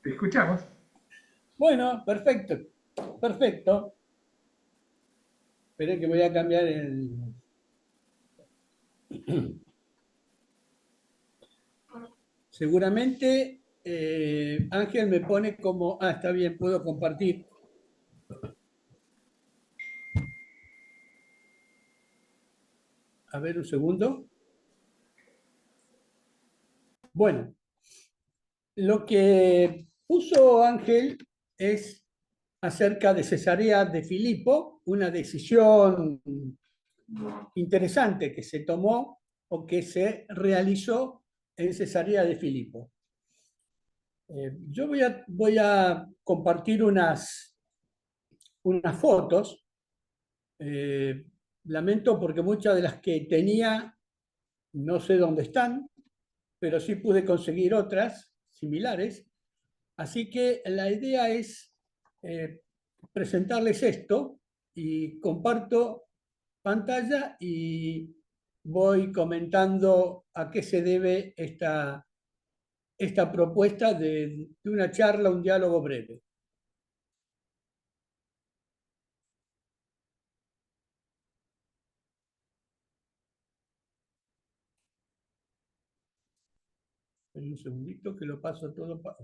Te escuchamos. Bueno, perfecto, perfecto. Esperen que voy a cambiar el... Seguramente Ángel me pone como... Ah, está bien, puedo compartir. A ver, un segundo. Bueno, lo que puso Ángel es acerca de Cesarea de Filipo, una decisión interesante que se tomó o que se realizó en Cesarea de Filipo. Yo voy a compartir unas fotos. Lamento porque muchas de las que tenía no sé dónde están, pero sí pude conseguir otras similares. Así que la idea es eh, presentarles esto y comparto pantalla y voy comentando a qué se debe esta propuesta de una charla, un diálogo breve. Un segundito que lo paso todo para...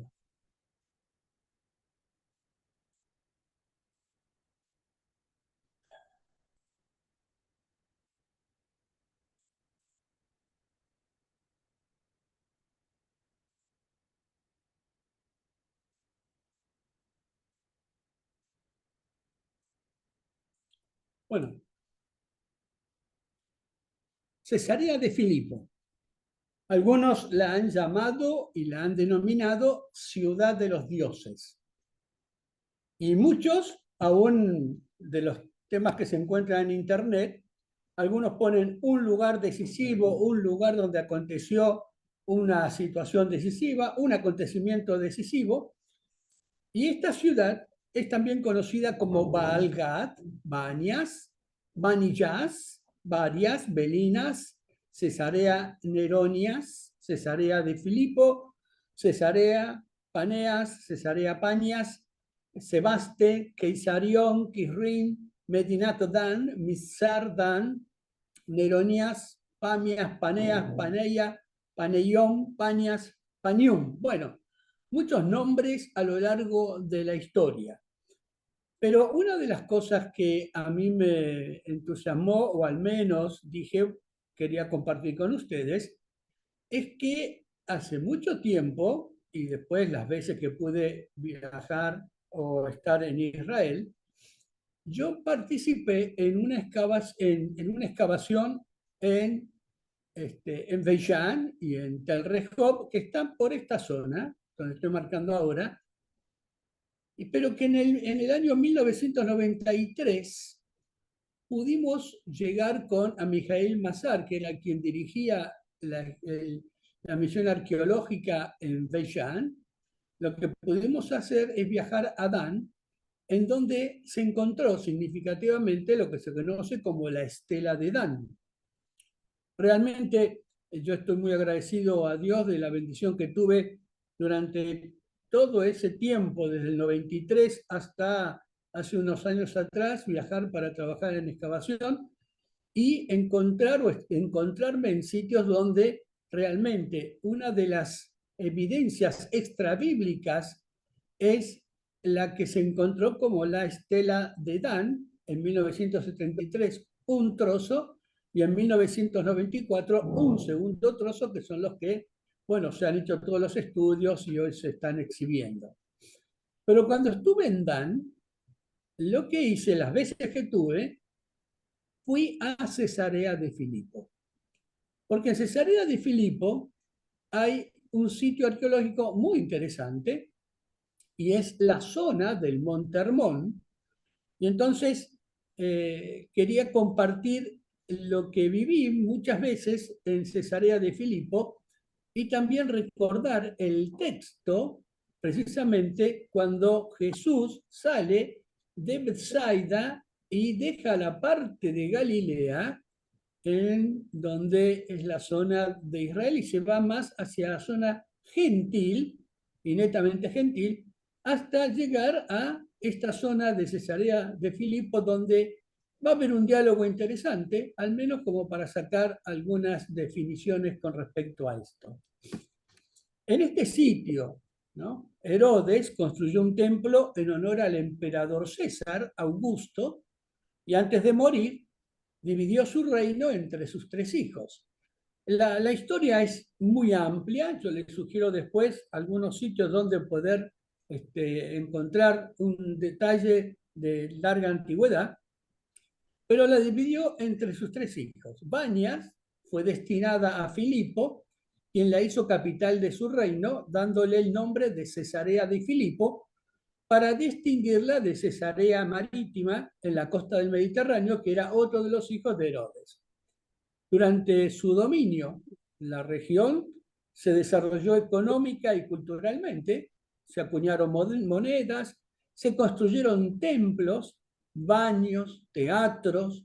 Bueno, Cesarea de Filipo. Algunos la han llamado y la han denominado ciudad de los dioses. Y muchos, aún de los temas que se encuentran en Internet, algunos ponen un lugar decisivo, un lugar donde aconteció una situación decisiva, un acontecimiento decisivo. Y esta ciudad es también conocida como Baal-Gad, Banias, Baniyas, Barias, Belinas, Cesarea Neronias, Cesarea de Filipo, Cesarea Paneas, Cesarea Panias, Sebaste, Keisarión, Kisrin, Medinato Dan, Misar Dan, Neronias, Pamias, Paneas, Paneia, Paneión, Panias, Panium. Bueno, muchos nombres a lo largo de la historia. Pero una de las cosas que a mí me entusiasmó, o al menos dije, quería compartir con ustedes, es que hace mucho tiempo, y después las veces que pude viajar o estar en Israel, yo participé en una excavación en, en Beiján y en Tel Rehov, que están por esta zona, donde estoy marcando ahora, pero que en el año 1993 pudimos llegar con Amijail Mazar, que era quien dirigía la misión arqueológica en Beiján. Lo que pudimos hacer es viajar a Dan, en donde se encontró significativamente lo que se conoce como la estela de Dan. Realmente yo estoy muy agradecido a Dios de la bendición que tuve durante todo ese tiempo, desde el 93 hasta hace unos años atrás, viajar para trabajar en excavación y encontrarme en sitios donde realmente una de las evidencias extrabíblicas es la que se encontró como la estela de Dan en 1973, un trozo, y en 1994 un segundo trozo, que son los que, bueno, se han hecho todos los estudios y hoy se están exhibiendo. Pero cuando estuve en Dan, lo que hice las veces que tuve, fui a Cesarea de Filipo. Porque en Cesarea de Filipo hay un sitio arqueológico muy interesante y es la zona del Monte Hermón. Y entonces quería compartir lo que viví muchas veces en Cesarea de Filipo y también recordar el texto precisamente cuando Jesús sale de Bethsaida y deja la parte de Galilea en donde es la zona de Israel y se va más hacia la zona gentil y netamente gentil, hasta llegar a esta zona de Cesarea de Filipo, donde va a haber un diálogo interesante, al menos como para sacar algunas definiciones con respecto a esto. En este sitio, ¿no?, Herodes construyó un templo en honor al emperador César Augusto, y antes de morir dividió su reino entre sus 3 hijos. La historia es muy amplia, yo les sugiero después algunos sitios donde poder encontrar un detalle de larga antigüedad, pero la dividió entre sus 3 hijos. Banias fue destinada a Filipo, quien la hizo capital de su reino, dándole el nombre de Cesarea de Filipo, para distinguirla de Cesarea Marítima en la costa del Mediterráneo, que era otro de los hijos de Herodes. Durante su dominio, la región se desarrolló económica y culturalmente, se acuñaron monedas, se construyeron templos, baños, teatros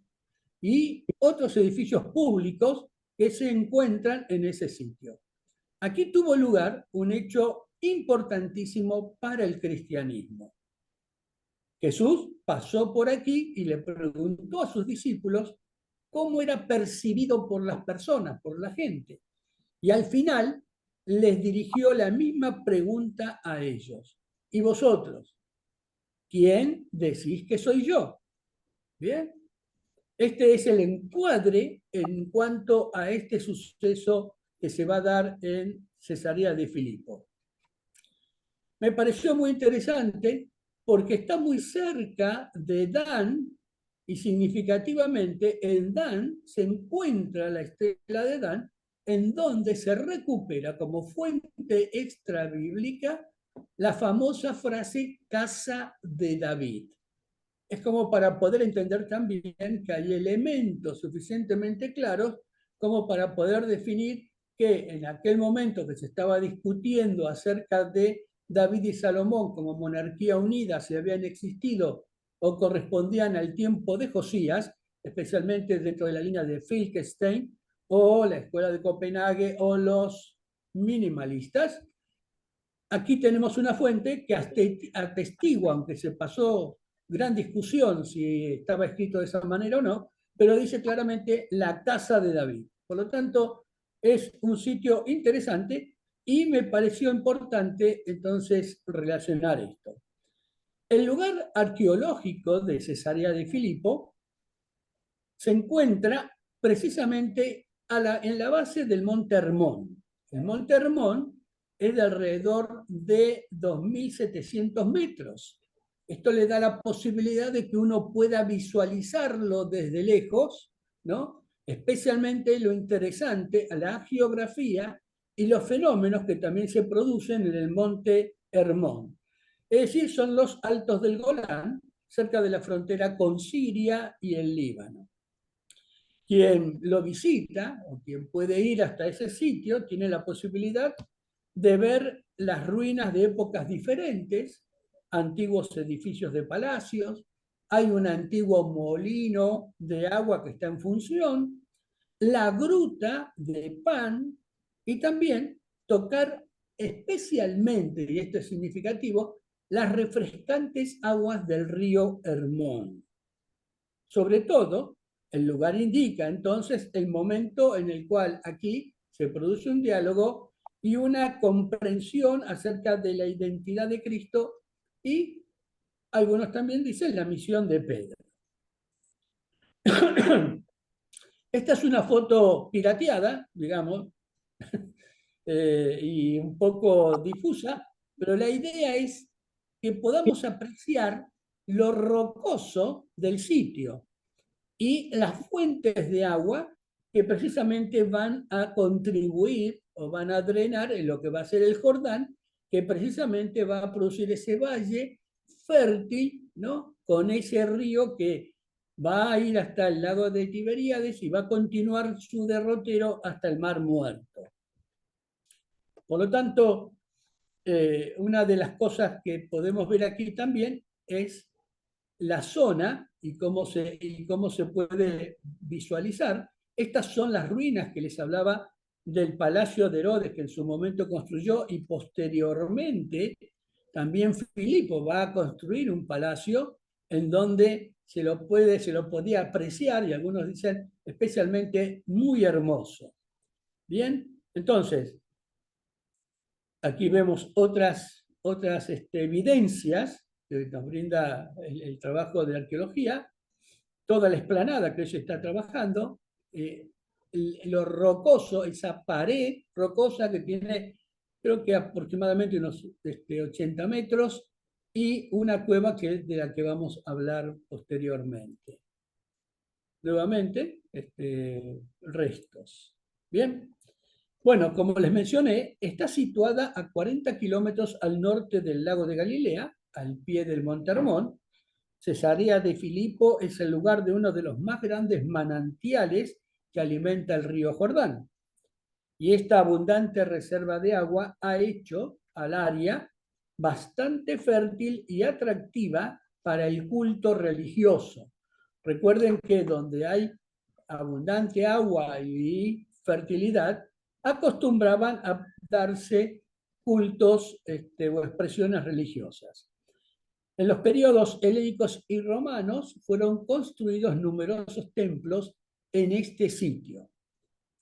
y otros edificios públicos que se encuentran en ese sitio. Aquí tuvo lugar un hecho importantísimo para el cristianismo. Jesús pasó por aquí y le preguntó a sus discípulos cómo era percibido por las personas, por la gente. Y al final les dirigió la misma pregunta a ellos. ¿Y vosotros? ¿Quién decís que soy yo? ¿Bien? Este es el encuadre en cuanto a este suceso que se va a dar en Cesarea de Filipo. Me pareció muy interesante porque está muy cerca de Dan, y significativamente en Dan se encuentra la estela de Dan, en donde se recupera como fuente extrabíblica la famosa frase casa de David. Es como para poder entender también que hay elementos suficientemente claros como para poder definir que en aquel momento que se estaba discutiendo acerca de David y Salomón como monarquía unida, si habían existido o correspondían al tiempo de Josías, especialmente dentro de la línea de Filkestein o la Escuela de Copenhague o los minimalistas. Aquí tenemos una fuente que atestigua, aunque se pasó gran discusión si estaba escrito de esa manera o no, pero dice claramente la casa de David. Por lo tanto, es un sitio interesante y me pareció importante entonces relacionar esto. El lugar arqueológico de Cesarea de Filipo se encuentra precisamente en la base del Monte Hermón. El Monte Hermón es de alrededor de 2.700 metros. Esto le da la posibilidad de que uno pueda visualizarlo desde lejos, ¿no? Especialmente lo interesante a la geografía y los fenómenos que también se producen en el Monte Hermón. Es decir, son los altos del Golán, cerca de la frontera con Siria y el Líbano. Quien lo visita o quien puede ir hasta ese sitio tiene la posibilidad de ver las ruinas de épocas diferentes, antiguos edificios de palacios, hay un antiguo molino de agua que está en función, la gruta de Pan y también tocar especialmente, y esto es significativo, las refrescantes aguas del río Hermón. Sobre todo, el lugar indica entonces el momento en el cual aquí se produce un diálogo y una comprensión acerca de la identidad de Cristo y algunos también dicen la misión de Pedro. Esta es una foto pirateada, digamos, y un poco difusa, pero la idea es que podamos apreciar lo rocoso del sitio y las fuentes de agua que precisamente van a contribuir o van a drenar en lo que va a ser el Jordán, que precisamente va a producir ese valle fértil, ¿no?, con ese río que va a ir hasta el lago de Tiberíades y va a continuar su derrotero hasta el Mar Muerto. Por lo tanto, una de las cosas que podemos ver aquí también es la zona y cómo se puede visualizar. Estas son las ruinas que les hablaba del Palacio de Herodes que en su momento construyó, y posteriormente también Filipo va a construir un palacio en donde se lo podía apreciar, y algunos dicen especialmente muy hermoso. Bien, entonces, aquí vemos otras evidencias que nos brinda el trabajo de arqueología, toda la explanada que se está trabajando, lo rocoso, esa pared rocosa que tiene, creo que aproximadamente unos 80 metros, y una cueva que es de la que vamos a hablar posteriormente. Nuevamente, restos. Bien. Bueno, como les mencioné, está situada a 40 kilómetros al norte del lago de Galilea, al pie del Monte Hermón. Cesarea de Filipo es el lugar de uno de los más grandes manantiales que alimenta el río Jordán. Y esta abundante reserva de agua ha hecho al área bastante fértil y atractiva para el culto religioso. Recuerden que donde hay abundante agua y fertilidad, acostumbraban a darse cultos o expresiones religiosas. En los periodos helénicos y romanos fueron construidos numerosos templos en este sitio.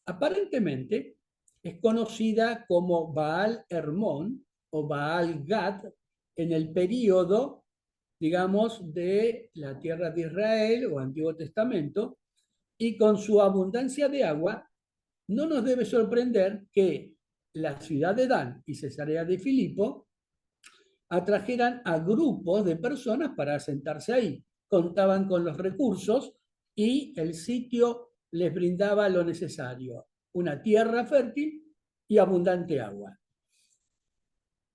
Aparentemente es conocida como Baal Hermón o Baal Gad en el período, digamos, de la tierra de Israel o Antiguo Testamento, y con su abundancia de agua, no nos debe sorprender que la ciudad de Dan y Cesarea de Filipo atrajeran a grupos de personas para asentarse ahí. Contaban con los recursos y el sitio les brindaba lo necesario: una tierra fértil y abundante agua.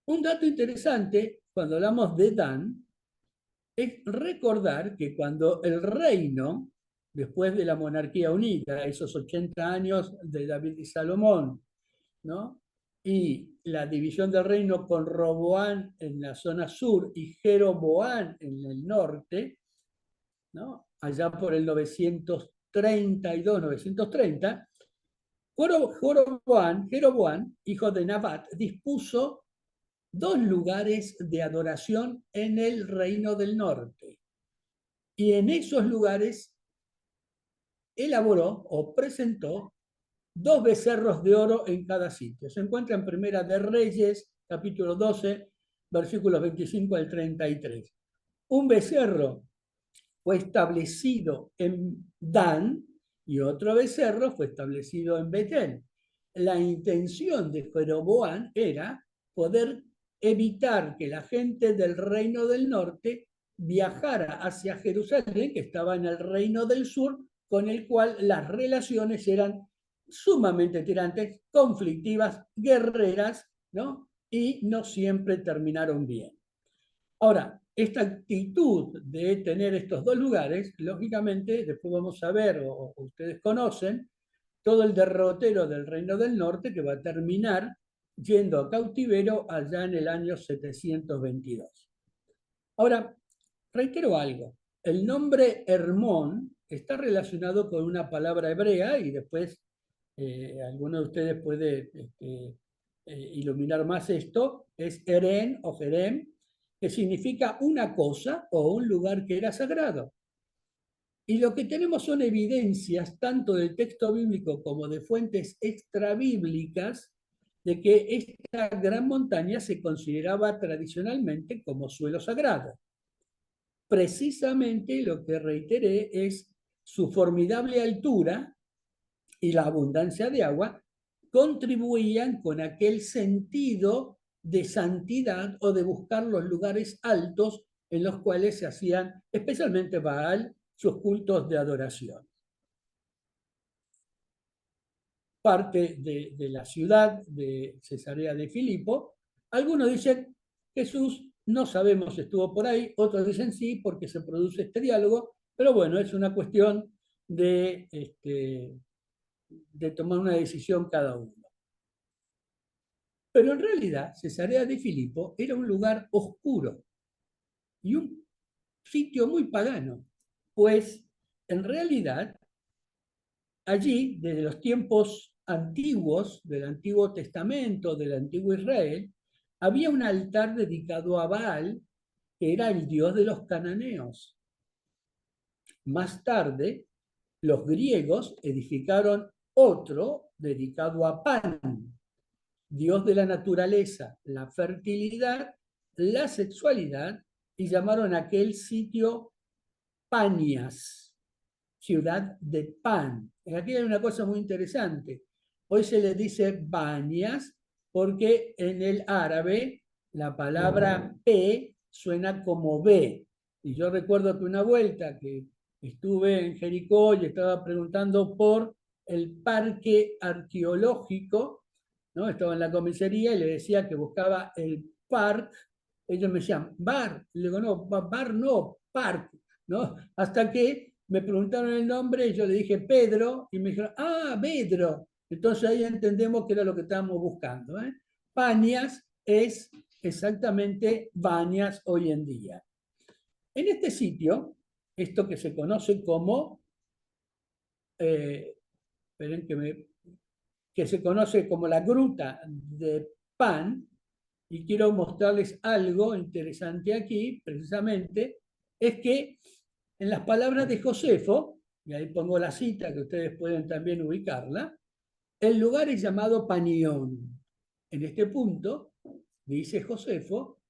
Un dato interesante cuando hablamos de Dan es recordar que cuando el reino, después de la monarquía unida, esos 80 años de David y Salomón, ¿no?, y la división del reino con Roboán en la zona sur y Jeroboán en el norte, ¿no?, allá por el 932, 930, Jeroboán, hijo de Nabat, dispuso 2 lugares de adoración en el reino del norte. Y en esos lugares elaboró o presentó 2 becerros de oro en cada sitio. Se encuentra en Primera de Reyes, capítulo 12, versículos 25 al 33. Un becerro fue establecido en Dan y otro becerro fue establecido en Betel. La intención de Jeroboam era poder evitar que la gente del reino del norte viajara hacia Jerusalén, que estaba en el reino del sur, con el cual las relaciones eran sumamente tirantes, conflictivas, guerreras, ¿no?, y no siempre terminaron bien. Ahora, esta actitud de tener estos 2 lugares, lógicamente, después vamos a ver, o ustedes conocen, todo el derrotero del Reino del Norte que va a terminar yendo a cautiverio allá en el año 722. Ahora, reitero algo: el nombre Hermón está relacionado con una palabra hebrea, y después alguno de ustedes puede iluminar más esto. Es Eren o Jerem, que significa una cosa o un lugar que era sagrado. Y lo que tenemos son evidencias tanto del texto bíblico como de fuentes extrabíblicas de que esta gran montaña se consideraba tradicionalmente como suelo sagrado. Precisamente lo que reiteré es su formidable altura y la abundancia de agua contribuían con aquel sentido de santidad o de buscar los lugares altos en los cuales se hacían, especialmente Baal, sus cultos de adoración. Parte de la ciudad de Cesarea de Filipo. Algunos dicen Jesús, no sabemos si estuvo por ahí; otros dicen sí, porque se produce este diálogo, pero bueno, es una cuestión de tomar una decisión cada uno. Pero en realidad, Cesarea de Filipo era un lugar oscuro y un sitio muy pagano, pues en realidad allí, desde los tiempos antiguos, del Antiguo Testamento, del Antiguo Israel, había un altar dedicado a Baal, que era el dios de los cananeos. Más tarde, los griegos edificaron otro dedicado a Pan, dios de la naturaleza, la fertilidad, la sexualidad, y llamaron a aquel sitio Panias, ciudad de pan. Aquí hay una cosa muy interesante. Hoy se le dice Banias porque en el árabe la palabra P suena como B. Y yo recuerdo que una vuelta que estuve en Jericó y estaba preguntando por el parque arqueológico, ¿no? Estaba en la comisaría y le decía que buscaba el parque. Ellos me decían, bar. Le digo, no, bar no, park, ¿no? Hasta que me preguntaron el nombre y yo le dije Pedro y me dijeron, ah, Pedro. Entonces ahí entendemos que era lo que estábamos buscando. Bañas es exactamente Bañas hoy en día. En este sitio, esto que se conoce como, esperen que se conoce como la Gruta de Pan, y quiero mostrarles algo interesante aquí, precisamente, es que en las palabras de Josefo, y ahí pongo la cita que ustedes pueden también ubicarla, el lugar es llamado Panión. En este punto, dice Josefo,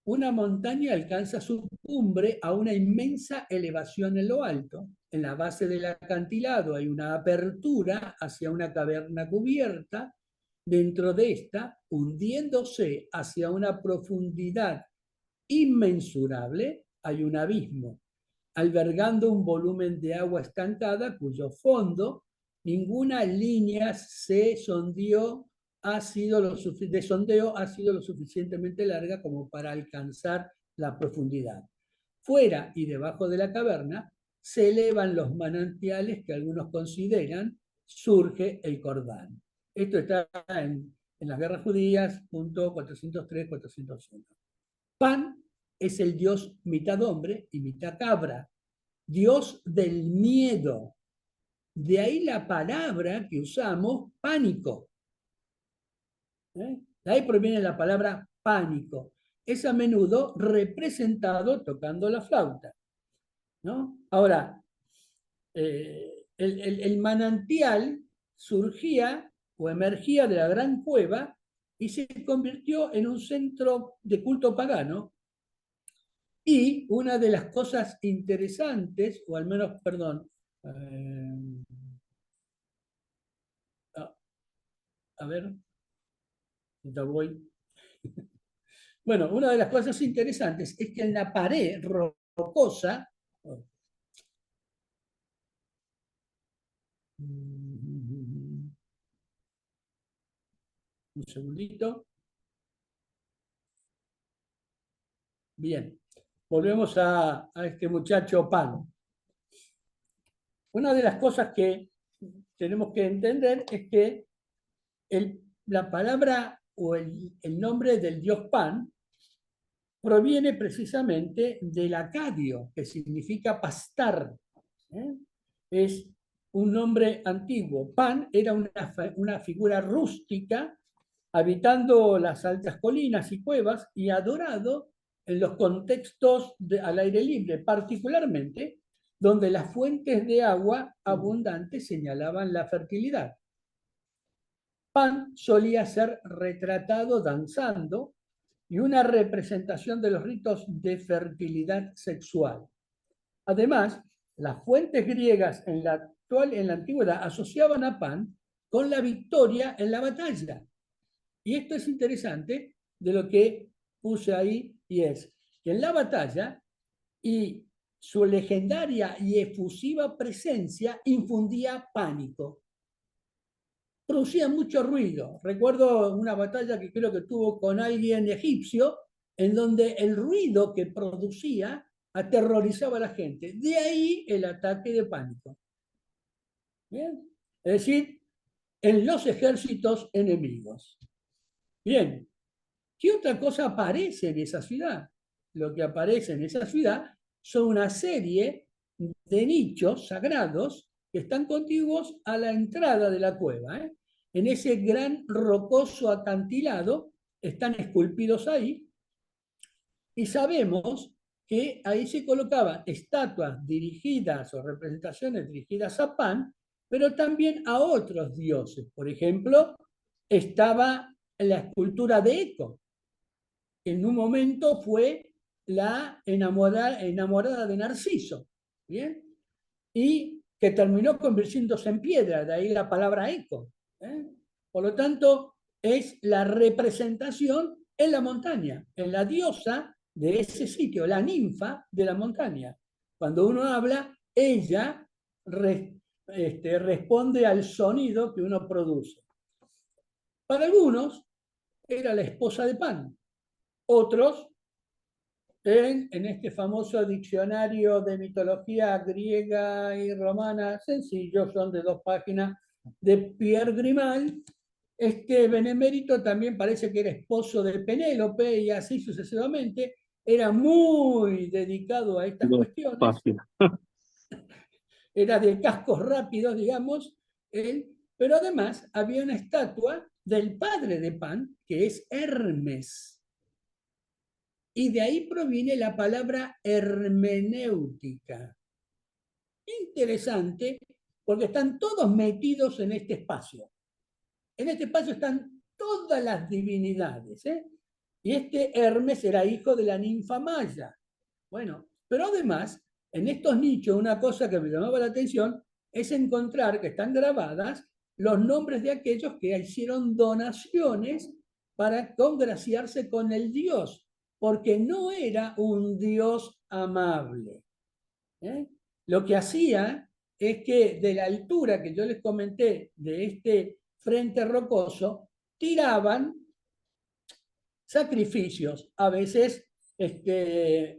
una montaña alcanza su cumbre a una inmensa elevación en lo alto. En la base del acantilado hay una apertura hacia una caverna cubierta. Dentro de esta, hundiéndose hacia una profundidad inmensurable, hay un abismo, albergando un volumen de agua estancada cuyo fondo ninguna línea de sondeo ha sido lo suficientemente larga como para alcanzar la profundidad. Fuera y debajo de la caverna se elevan los manantiales que algunos consideran surge el Jordán. Esto está en las guerras judías, punto 403-401. Pan es el dios mitad hombre y mitad cabra, dios del miedo. De ahí la palabra que usamos, pánico. De ahí proviene la palabra pánico. Es a menudo representado tocando la flauta, ¿no? Ahora, el manantial surgía o emergía de la gran cueva y se convirtió en un centro de culto pagano. Y una de las cosas interesantes, o al menos, perdón, a ver, ya voy. Bueno, una de las cosas interesantes es que en la pared rocosa, un segundito, bien, volvemos a este muchacho Pan. Una de las cosas que tenemos que entender es que la palabra o el nombre del dios Pan proviene precisamente del acadio, que significa pastar. Es un nombre antiguo. Pan era una figura rústica, habitando las altas colinas y cuevas y adorado en los contextos al aire libre, particularmente donde las fuentes de agua abundantes señalaban la fertilidad. Pan solía ser retratado danzando y una representación de los ritos de fertilidad sexual. Además, las fuentes griegas en la antigüedad asociaban a Pan con la victoria en la batalla. Y esto es interesante de lo que puse ahí, y es que en la batalla y su legendaria y efusiva presencia infundía pánico. Producía mucho ruido. Recuerdo una batalla que creo que tuvo con alguien egipcio, en donde el ruido que producía aterrorizaba a la gente. De ahí el ataque de pánico. ¿Bien? Es decir, en los ejércitos enemigos. Bien, ¿qué otra cosa aparece en esa ciudad? Lo que aparece en esa ciudad son una serie de nichos sagrados que están contiguos a la entrada de la cueva. En ese gran rocoso acantilado están esculpidos ahí, y sabemos que ahí se colocaban estatuas dirigidas o representaciones dirigidas a Pan, pero también a otros dioses. Por ejemplo, estaba la escultura de Eco, que en un momento fue la enamorada de Narciso, ¿bien? Y que terminó convirtiéndose en piedra, de ahí la palabra Eco. Por lo tanto, es la representación en la montaña, en la diosa de ese sitio, la ninfa de la montaña. Cuando uno habla, ella responde al sonido que uno produce. Para algunos era la esposa de Pan, otros en este famoso diccionario de mitología griega y romana, sencillo, son de 2 páginas, de Pierre Grimal. Este benemérito también parece que era esposo de Penélope y así sucesivamente. Era muy dedicado a estas Dos cuestiones, páginas. era de cascos rápidos, digamos, él, pero además había una estatua del padre de Pan, que es Hermes. Y de ahí proviene la palabra hermenéutica. Interesante, porque están todos metidos en este espacio. En este espacio están todas las divinidades. Y este Hermes era hijo de la ninfa Maya. Bueno, pero además, en estos nichos, una cosa que me llamaba la atención es encontrar que están grabadas los nombres de aquellos que hicieron donaciones para congraciarse con el dios, porque no era un dios amable. Lo que hacía es que de la altura que yo les comenté de este frente rocoso, tiraban sacrificios, a veces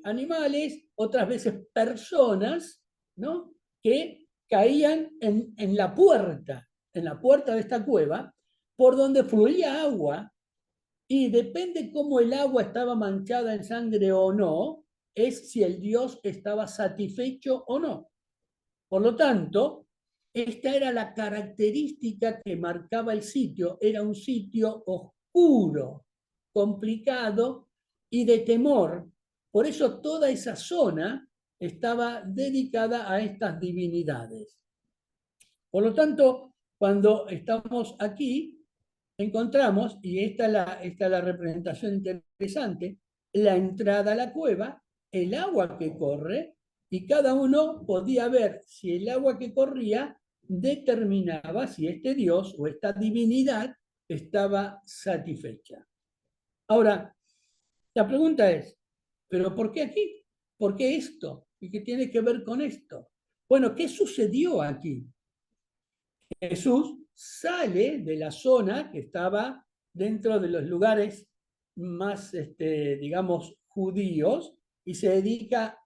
animales, otras veces personas, ¿no? Que caían en la puerta de esta cueva, por donde fluía agua, y depende cómo el agua estaba manchada en sangre o no, es si el dios estaba satisfecho o no. Por lo tanto, esta era la característica que marcaba el sitio. Era un sitio oscuro, complicado y de temor. Por eso toda esa zona estaba dedicada a estas divinidades. Por lo tanto, cuando estamos aquí, encontramos, y esta es la representación interesante, la entrada a la cueva, el agua que corre, y cada uno podía ver si el agua que corría determinaba si este dios o esta divinidad estaba satisfecha. Ahora, la pregunta es, ¿pero por qué aquí? ¿Por qué esto? ¿Y qué tiene que ver con esto? Bueno, ¿qué sucedió aquí? Jesús sale de la zona que estaba dentro de los lugares más, digamos, judíos, y se dedica,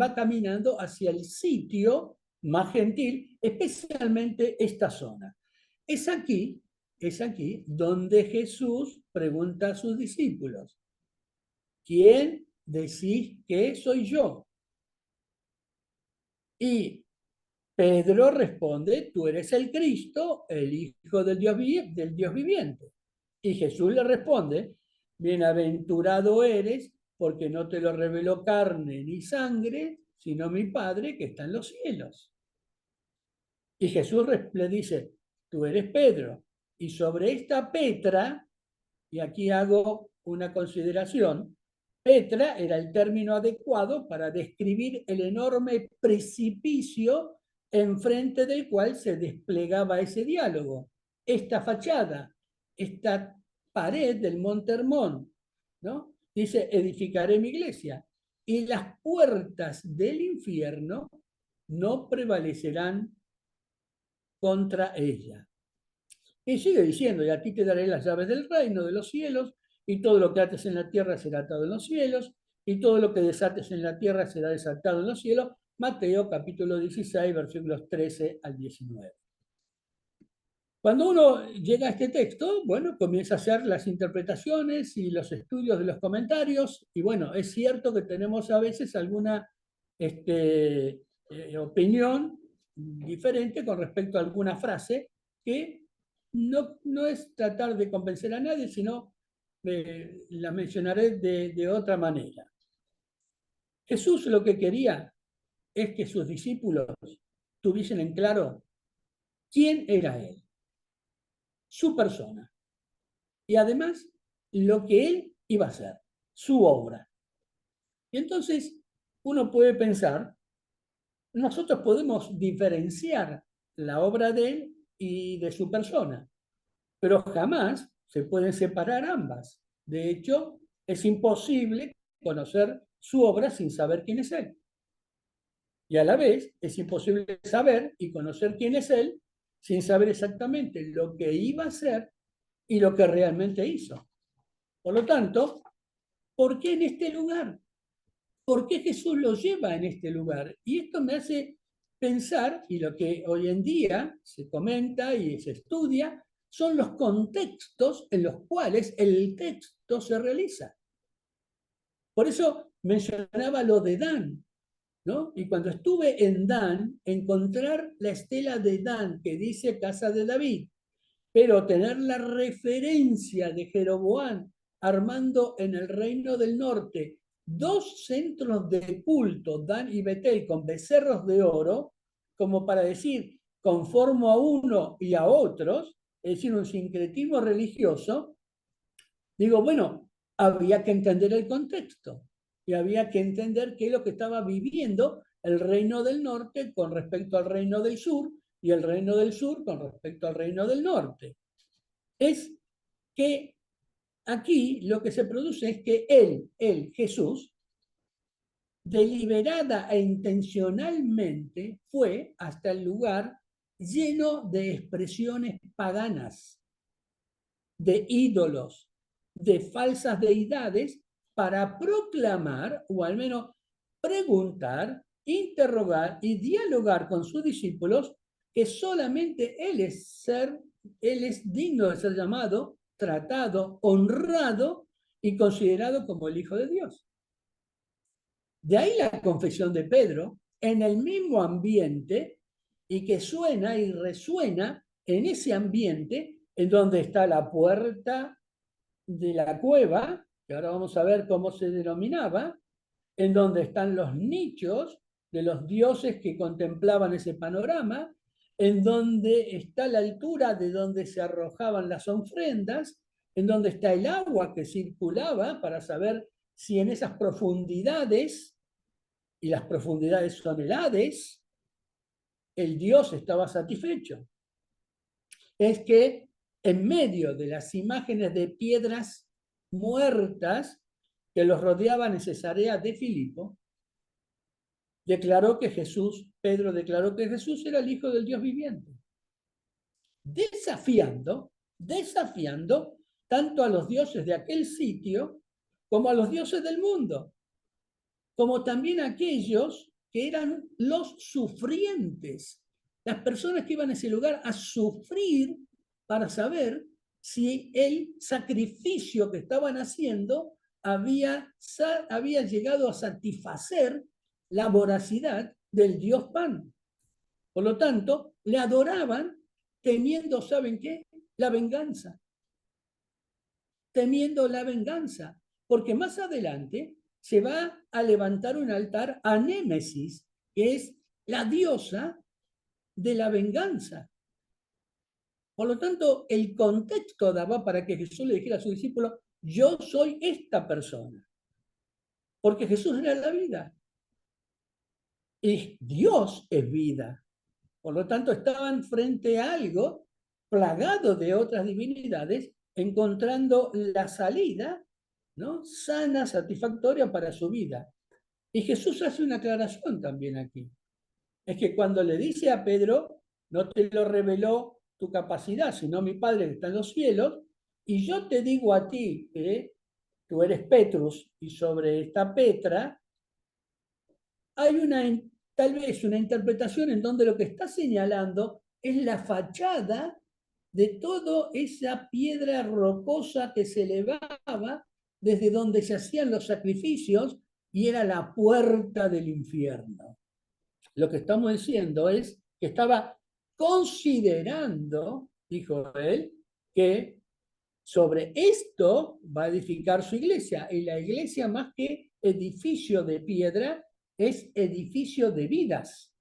va caminando hacia el sitio más gentil, especialmente esta zona. Es aquí, es aquí donde Jesús pregunta a sus discípulos, ¿quién decís que soy yo? Y Pedro responde, tú eres el Cristo, el Hijo del Dios viviente. Y Jesús le responde, bienaventurado eres porque no te lo reveló carne ni sangre, sino mi Padre que está en los cielos. Y Jesús le dice, tú eres Pedro, y sobre esta Petra, y aquí hago una consideración, Petra era el término adecuado para describir el enorme precipicio enfrente del cual se desplegaba ese diálogo. Esta fachada, esta pared del Monte Hermón, ¿no? Dice, edificaré mi iglesia, y las puertas del infierno no prevalecerán contra ella. Y sigue diciendo, y a ti te daré las llaves del reino de los cielos, y todo lo que ates en la tierra será atado en los cielos, y todo lo que desates en la tierra será desatado en los cielos. Mateo capítulo 16, versículos 13 al 19. Cuando uno llega a este texto, bueno, comienza a hacer las interpretaciones y los estudios de los comentarios, y bueno, es cierto que tenemos a veces alguna opinión diferente con respecto a alguna frase que no es tratar de convencer a nadie, sino la mencionaré de otra manera. Jesús lo que quería es que sus discípulos tuviesen en claro quién era Él, su persona, y además lo que Él iba a hacer, su obra. Y entonces uno puede pensar, nosotros podemos diferenciar la obra de Él y de su persona, pero jamás se pueden separar ambas. De hecho, es imposible conocer su obra sin saber quién es Él. Y a la vez es imposible saber y conocer quién es Él sin saber exactamente lo que iba a hacer y lo que realmente hizo. Por lo tanto, ¿por qué en este lugar? ¿Por qué Jesús lo lleva en este lugar? Y esto me hace pensar, y lo que hoy en día se comenta y se estudia, son los contextos en los cuales el texto se realiza. Por eso mencionaba lo de Dan, ¿no? Y cuando estuve en Dan, encontrar la estela de Dan que dice Casa de David, pero tener la referencia de Jeroboam armando en el reino del norte dos centros de culto, Dan y Betel, con becerros de oro, como para decir, conformo a uno y a otros, es decir, un sincretismo religioso, digo, bueno, había que entender el contexto y había que entender qué es lo que estaba viviendo el reino del norte con respecto al reino del sur y el reino del sur con respecto al reino del norte. Es que aquí lo que se produce es que él, Jesús, deliberada e intencionalmente fue hasta el lugar lleno de expresiones paganas, de ídolos, de falsas deidades, para proclamar, o al menos preguntar, interrogar y dialogar con sus discípulos que solamente Él es digno de ser llamado, tratado, honrado y considerado como el Hijo de Dios. De ahí la confesión de Pedro, en el mismo ambiente, y que suena y resuena en ese ambiente en donde está la puerta de la cueva, que ahora vamos a ver cómo se denominaba, en donde están los nichos de los dioses que contemplaban ese panorama, en donde está la altura de donde se arrojaban las ofrendas, en donde está el agua que circulaba para saber si en esas profundidades, y las profundidades son el Hades, el dios estaba satisfecho. Es que en medio de las imágenes de piedras muertas que los rodeaban en Cesarea de Filipo, Pedro declaró que Jesús era el Hijo del Dios viviente, desafiando tanto a los dioses de aquel sitio como a los dioses del mundo, como también a aquellos que eran los sufrientes, las personas que iban a ese lugar a sufrir para saber si el sacrificio que estaban haciendo había llegado a satisfacer la voracidad del dios Pan. Por lo tanto, le adoraban temiendo, ¿saben qué? La venganza. Temiendo la venganza. Porque más adelante se va a levantar un altar a Némesis, que es la diosa de la venganza. Por lo tanto, el contexto daba para que Jesús le dijera a sus discípulos, yo soy esta persona. Porque Jesús era la vida. Y Dios es vida. Por lo tanto, estaban frente a algo plagado de otras divinidades, encontrando la salida, ¿no?, sana, satisfactoria para su vida. Y Jesús hace una aclaración también aquí. Es que cuando le dice a Pedro, no te lo reveló tu capacidad, sino mi Padre que está en los cielos, y yo te digo a ti que tú eres Petrus, y sobre esta Petra hay tal vez una interpretación en donde lo que está señalando es la fachada de toda esa piedra rocosa que se elevaba desde donde se hacían los sacrificios y era la puerta del infierno. Lo que estamos diciendo es que estaba considerando, dijo él, que sobre esto va a edificar su iglesia. Y la iglesia, más que edificio de piedra, es edificio de vidas.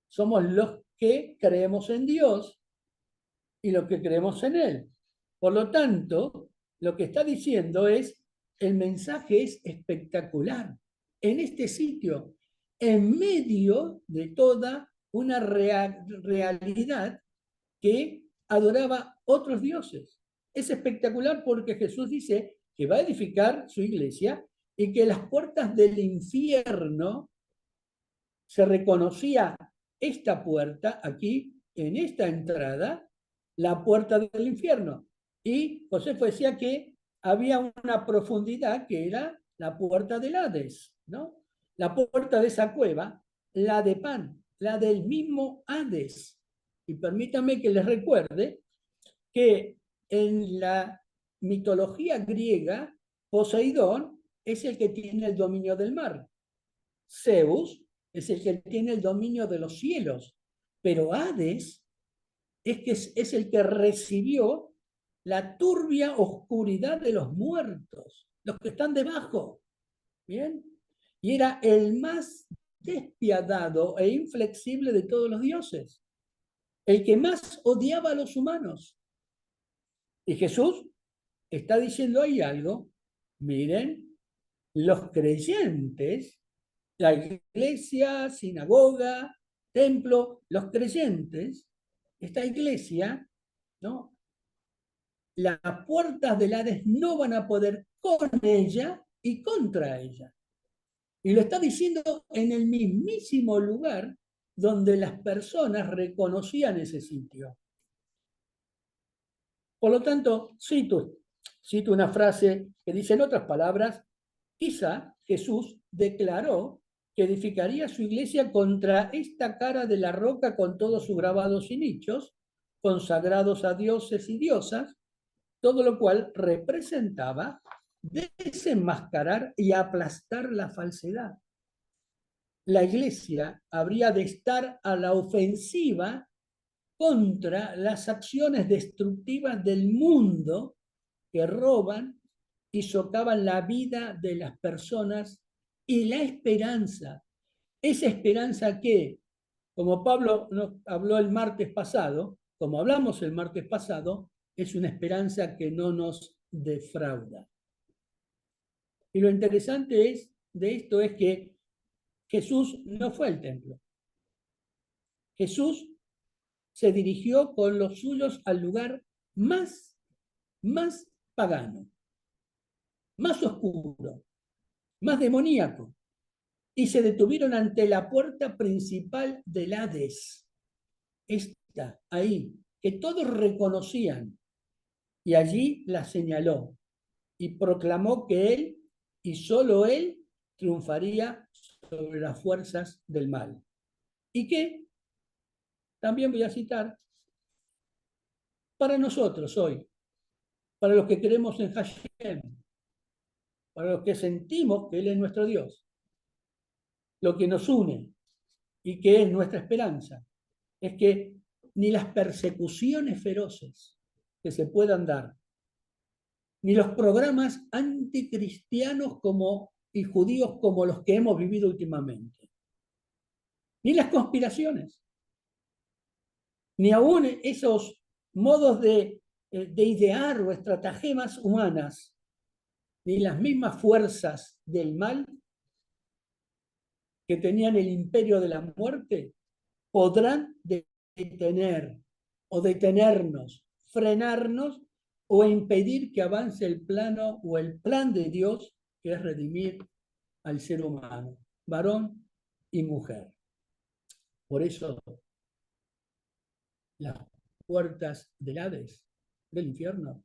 Somos los que creemos en Dios y los que creemos en Él. Por lo tanto, lo que está diciendo es, el mensaje es espectacular. En este sitio, en medio de toda una realidad que adoraba otros dioses. Es espectacular porque Jesús dice que va a edificar su iglesia y que las puertas del infierno, se reconocía esta puerta aquí, en esta entrada, la puerta del infierno. Y Josefo decía que había una profundidad que era la puerta del Hades, ¿no? La puerta de esa cueva, la de Pan, la del mismo Hades. Y permítame que les recuerde que en la mitología griega, Poseidón es el que tiene el dominio del mar. Zeus es el que tiene el dominio de los cielos, pero Hades es el que recibió la turbia oscuridad de los muertos, los que están debajo. ¿Bien? Y era el más despiadado e inflexible de todos los dioses, el que más odiaba a los humanos. Y Jesús está diciendo ahí algo. Miren, los creyentes, la iglesia, sinagoga, templo, los creyentes, esta iglesia, ¿no? Las puertas del Hades no van a poder con ella y contra ella. Y lo está diciendo en el mismísimo lugar donde las personas reconocían ese sitio. Por lo tanto, cito una frase que dice, en otras palabras, quizá Jesús declaró que edificaría su iglesia contra esta cara de la roca con todos sus grabados y nichos, consagrados a dioses y diosas, todo lo cual representaba desenmascarar y aplastar la falsedad. La iglesia habría de estar a la ofensiva contra las acciones destructivas del mundo que roban y socavan la vida de las personas y la esperanza. Esa esperanza que, como Pablo nos habló el martes pasado, como hablamos el martes pasado, es una esperanza que no nos defrauda. Y lo interesante de esto es que Jesús no fue al templo. Jesús se dirigió con los suyos al lugar más pagano, más oscuro, más demoníaco, y se detuvieron ante la puerta principal del Hades, esta, ahí, que todos reconocían, y allí la señaló, y proclamó que él, y solo él, triunfaría sobre las fuerzas del mal. Y que, también voy a citar, para nosotros hoy, para los que creemos en Hashem, para los que sentimos que Él es nuestro Dios, lo que nos une y que es nuestra esperanza, es que ni las persecuciones feroces que se puedan dar, ni los programas anticristianos y judíos como los que hemos vivido últimamente, ni las conspiraciones, ni aún esos modos de idear o estratagemas humanas, ni las mismas fuerzas del mal que tenían el imperio de la muerte, podrán detener o detenernos, frenarnos o impedir que avance el plano o el plan de Dios, que es redimir al ser humano, varón y mujer. Por eso las puertas del Hades, del infierno,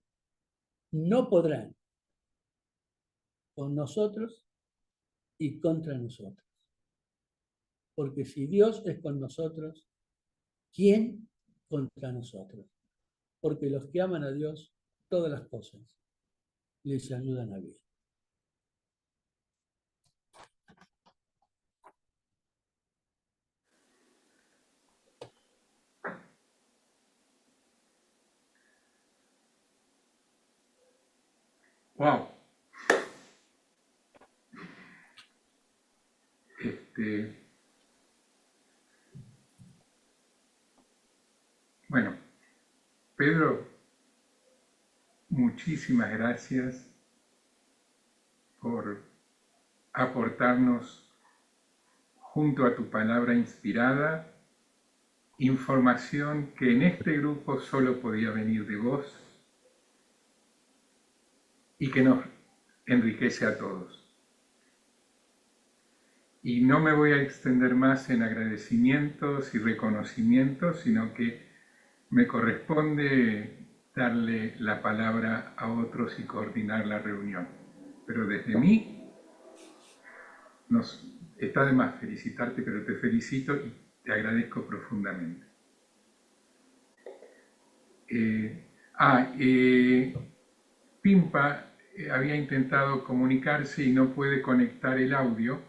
no podrán con nosotros y contra nosotros. Porque si Dios es con nosotros, ¿quién contra nosotros? Porque los que aman a Dios, todas las cosas les ayudan a bien. Wow. Bueno, Pedro, muchísimas gracias por aportarnos, junto a tu palabra inspirada, información que en este grupo solo podía venir de vos y que nos enriquece a todos. Y no me voy a extender más en agradecimientos y reconocimientos, sino que me corresponde darle la palabra a otros y coordinar la reunión. Pero desde mí, está de más felicitarte, pero te felicito y te agradezco profundamente. Pimpa había intentado comunicarse y no puede conectar el audio,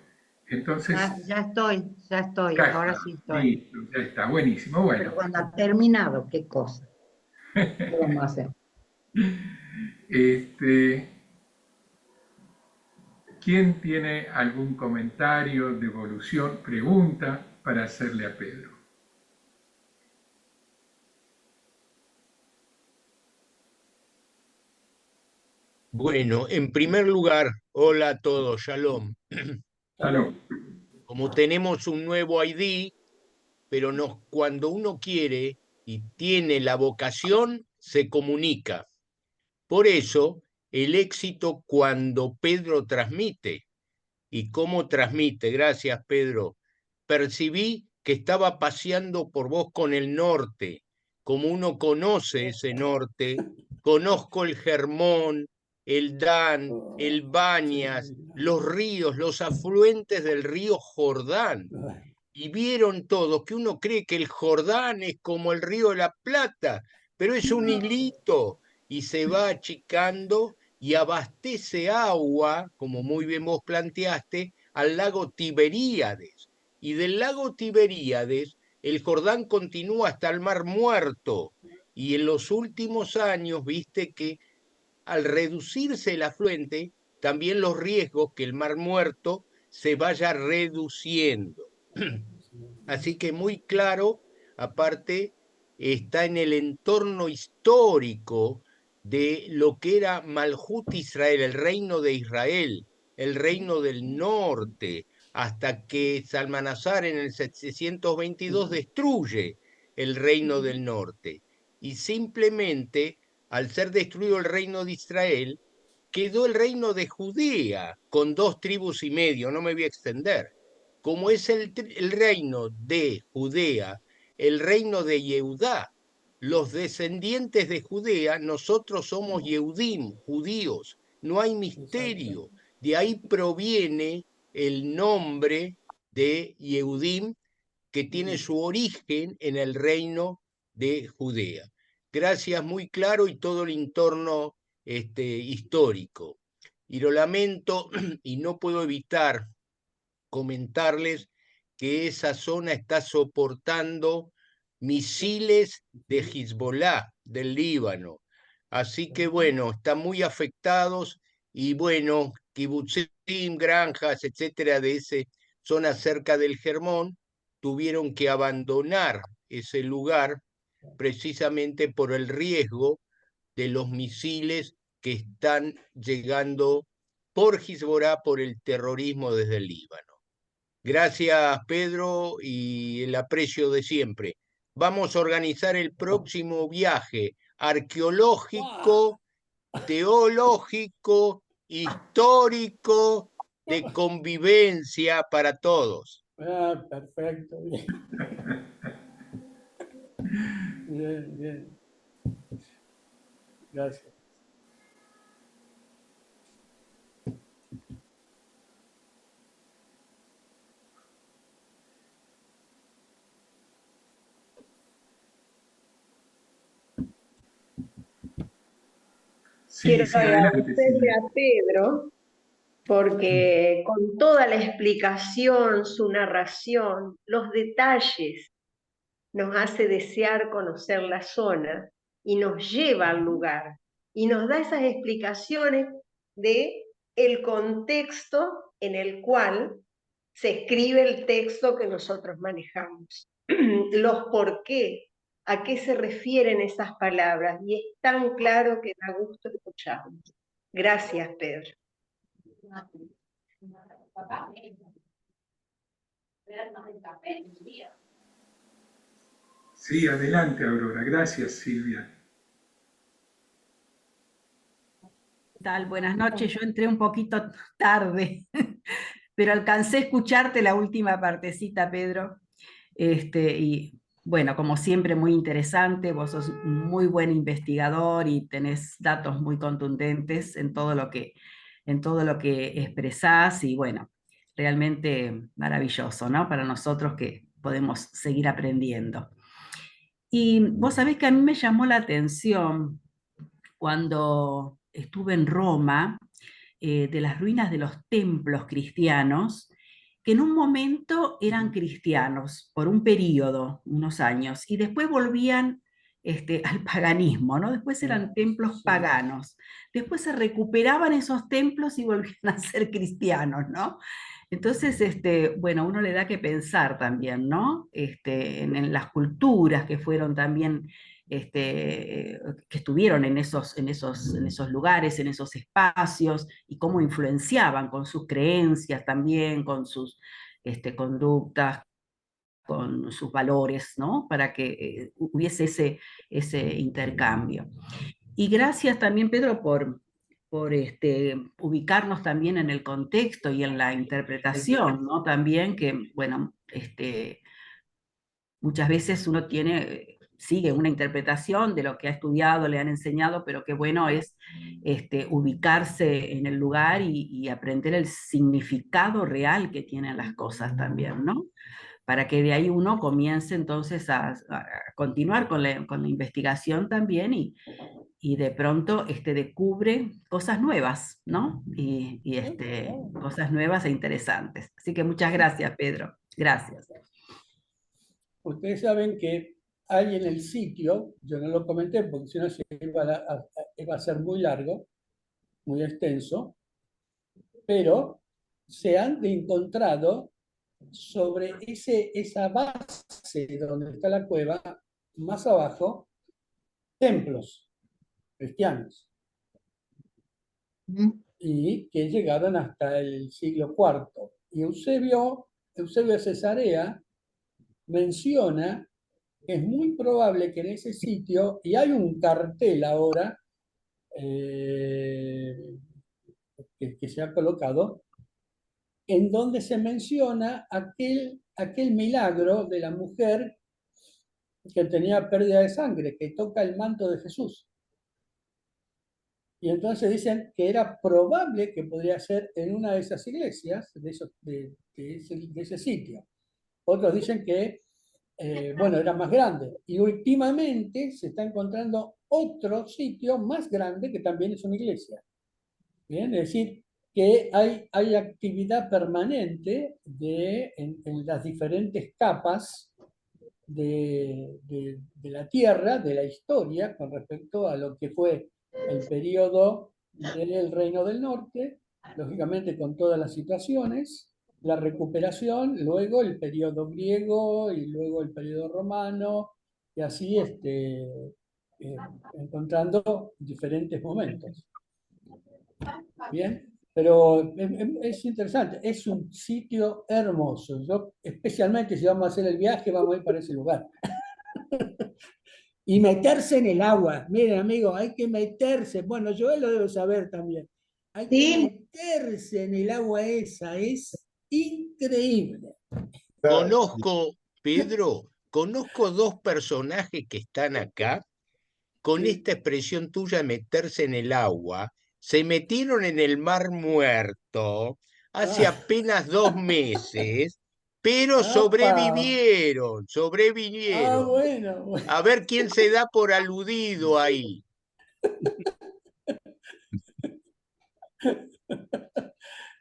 entonces... Ya estoy, ahora sí estoy. Listo, ya está, buenísimo, bueno. Pero cuando ha terminado, ¿qué cosa? ¿Qué vamos a hacer? ¿Quién tiene algún comentario, devolución, pregunta para hacerle a Pedro? Bueno, en primer lugar, hola a todos, Shalom. Shalom. Como tenemos un nuevo ID, pero cuando uno quiere y tiene la vocación, se comunica. Por eso, el éxito cuando Pedro transmite. ¿Y cómo transmite? Gracias, Pedro. Percibí que estaba paseando por vos con el norte. Como uno conoce ese norte, conozco el Germón, el Dan, el Bañas, los ríos, los afluentes del río Jordán. Y vieron todos que uno cree que el Jordán es como el río de la Plata, pero es un hilito y se va achicando y abastece agua, como muy bien vos planteaste, al lago Tiberíades. Y del lago Tiberíades, el Jordán continúa hasta el Mar Muerto. Y en los últimos años, viste que al reducirse el afluente, también los riesgos que el Mar Muerto se vaya reduciendo. Así que muy claro, aparte, está en el entorno histórico de lo que era Malhut Israel, el reino de Israel, el reino del norte, hasta que Salmanasar en el 722 destruye el reino del norte. Y simplemente, al ser destruido el reino de Israel, quedó el reino de Judea con 2 tribus y medio, no me voy a extender. Como es el reino de Judea, el reino de Yehudá, los descendientes de Judea, nosotros somos Yehudim, judíos, no hay misterio. De ahí proviene el nombre de Yehudim, que tiene su origen en el reino de Judea. Gracias, muy claro, y todo el entorno histórico. Y lo lamento, y no puedo evitar comentarles que esa zona está soportando misiles de Hezbollah, del Líbano. Así que bueno, están muy afectados y bueno, kibutzim, granjas, etcétera, de esa zona cerca del Germón, tuvieron que abandonar ese lugar precisamente por el riesgo de los misiles que están llegando por Hezbollah, por el terrorismo desde el Líbano. Gracias, Pedro, y el aprecio de siempre. Vamos a organizar el próximo viaje arqueológico, teológico, histórico, de convivencia para todos. Perfecto, bien. Bien, bien. Gracias. Quiero agradecerle a Pedro porque con toda la explicación, su narración, los detalles, nos hace desear conocer la zona y nos lleva al lugar y nos da esas explicaciones de el contexto en el cual se escribe el texto que nosotros manejamos. Los por qué, a qué se refieren esas palabras, y es tan claro que da gusto escucharlos. Gracias, Pedro. Sí, adelante, Aurora. Gracias, Silvia. ¿Qué tal? Buenas noches. Yo entré un poquito tarde, pero alcancé a escucharte la última partecita, Pedro. Y bueno, como siempre, muy interesante. Vos sos un muy buen investigador y tenés datos muy contundentes en todo lo que expresás. Y bueno, realmente maravilloso, ¿no? Para nosotros que podemos seguir aprendiendo. Y vos sabés que a mí me llamó la atención cuando estuve en Roma, de las ruinas de los templos cristianos, que en un momento eran cristianos por un periodo, unos años, y después volvían al paganismo, ¿no? Después eran templos paganos. Después se recuperaban esos templos y volvían a ser cristianos, ¿no? Entonces, bueno, uno le da que pensar también, ¿no? En las culturas que fueron también, que estuvieron en esos lugares, en esos espacios, y cómo influenciaban con sus creencias también, con sus conductas, con sus valores, ¿no? Para que hubiese ese intercambio. Y gracias también, Pedro, por ubicarnos también en el contexto y en la interpretación, ¿no? También que, bueno, muchas veces uno sigue una interpretación de lo que ha estudiado, le han enseñado, pero qué bueno es ubicarse en el lugar y aprender el significado real que tienen las cosas también, ¿no? Para que de ahí uno comience entonces a continuar con la investigación también y de pronto descubre cosas nuevas, ¿no? Cosas nuevas e interesantes. Así que muchas gracias, Pedro. Gracias. Ustedes saben que hay en el sitio, yo no lo comenté porque si no se iba a ser muy largo, muy extenso, pero se han encontrado sobre esa base donde está la cueva, más abajo, templos cristianos, y que llegaron hasta el siglo IV. Y Eusebio de Cesarea menciona que es muy probable que en ese sitio, y hay un cartel ahora que se ha colocado, en donde se menciona aquel milagro de la mujer que tenía pérdida de sangre, que toca el manto de Jesús. Y entonces dicen que era probable que podría ser en una de esas iglesias, de ese sitio. Otros dicen que, bueno, era más grande. Y últimamente se está encontrando otro sitio más grande que también es una iglesia. ¿Bien? Es decir, que hay actividad permanente en las diferentes capas de la Tierra, de la historia, con respecto a lo que fue el periodo del Reino del Norte, lógicamente con todas las situaciones, la recuperación, luego el periodo griego y luego el periodo romano, y así encontrando diferentes momentos. Bien, pero es interesante, es un sitio hermoso. Yo, especialmente si vamos a hacer el viaje, vamos a ir para ese lugar. Y meterse en el agua. Miren, amigo, hay que meterse. Bueno, yo lo debo saber también. Hay que meterse en el agua esa, es increíble. Conozco, Pedro, conozco dos personajes que están acá con esta expresión tuya, meterse en el agua. Se metieron en el Mar Muerto hace apenas 2 meses, pero sobrevivieron. Bueno. A ver quién se da por aludido ahí.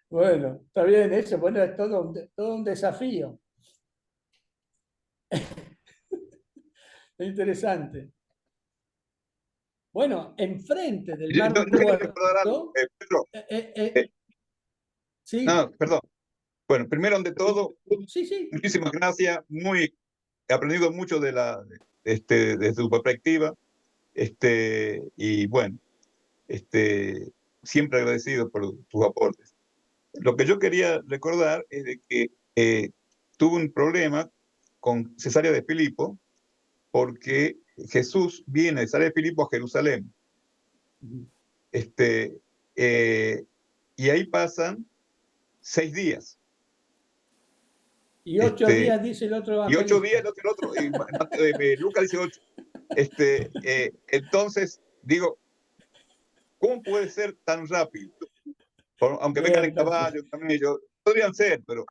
Bueno, está bien eso, bueno, es todo un desafío. Es interesante. Bueno, enfrente del Yo, Mar yo quería recordar algo, Muerto, Pedro. sí, No, perdón. Bueno, primero ante todo, sí, sí, muchísimas gracias. He aprendido mucho desde tu perspectiva. Y bueno, siempre agradecido por tus aportes. Lo que yo quería recordar es de que tuve un problema con Cesarea de Filipo, porque Jesús viene de Cesarea de Filipo a Jerusalén. Y ahí pasan 6 días. y 8 días dice el otro Y 8 días evangelista. el otro, Lucas dice 8. Entonces, digo, ¿cómo puede ser tan rápido? Aunque vengan en caballo, camello, podrían ser, pero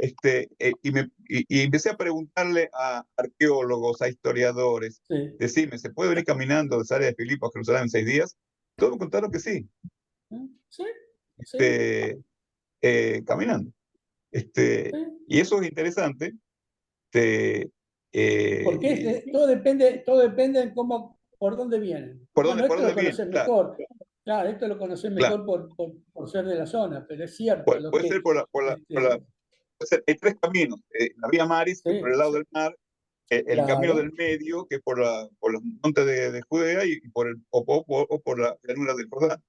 y empecé a preguntarle a arqueólogos, a historiadores, Sí, decime, ¿se puede venir caminando de Cesarea de Filipo a Jerusalén en 6 días? Todos me contaron que sí, sí, sí, caminando. sí. Y eso es interesante. Porque todo depende de cómo, por dónde vienen. ¿Por Bueno, por esto dónde lo viene? conocés Claro, mejor. Claro, esto lo conocés claro. mejor por ser de la zona, pero es cierto. Los Puede que, ser puede ser, hay 3 caminos. La vía Maris, que por sí, el lado sí, del mar, el camino claro, del medio, que por los montes de Judea, y por la llanura del Jordán,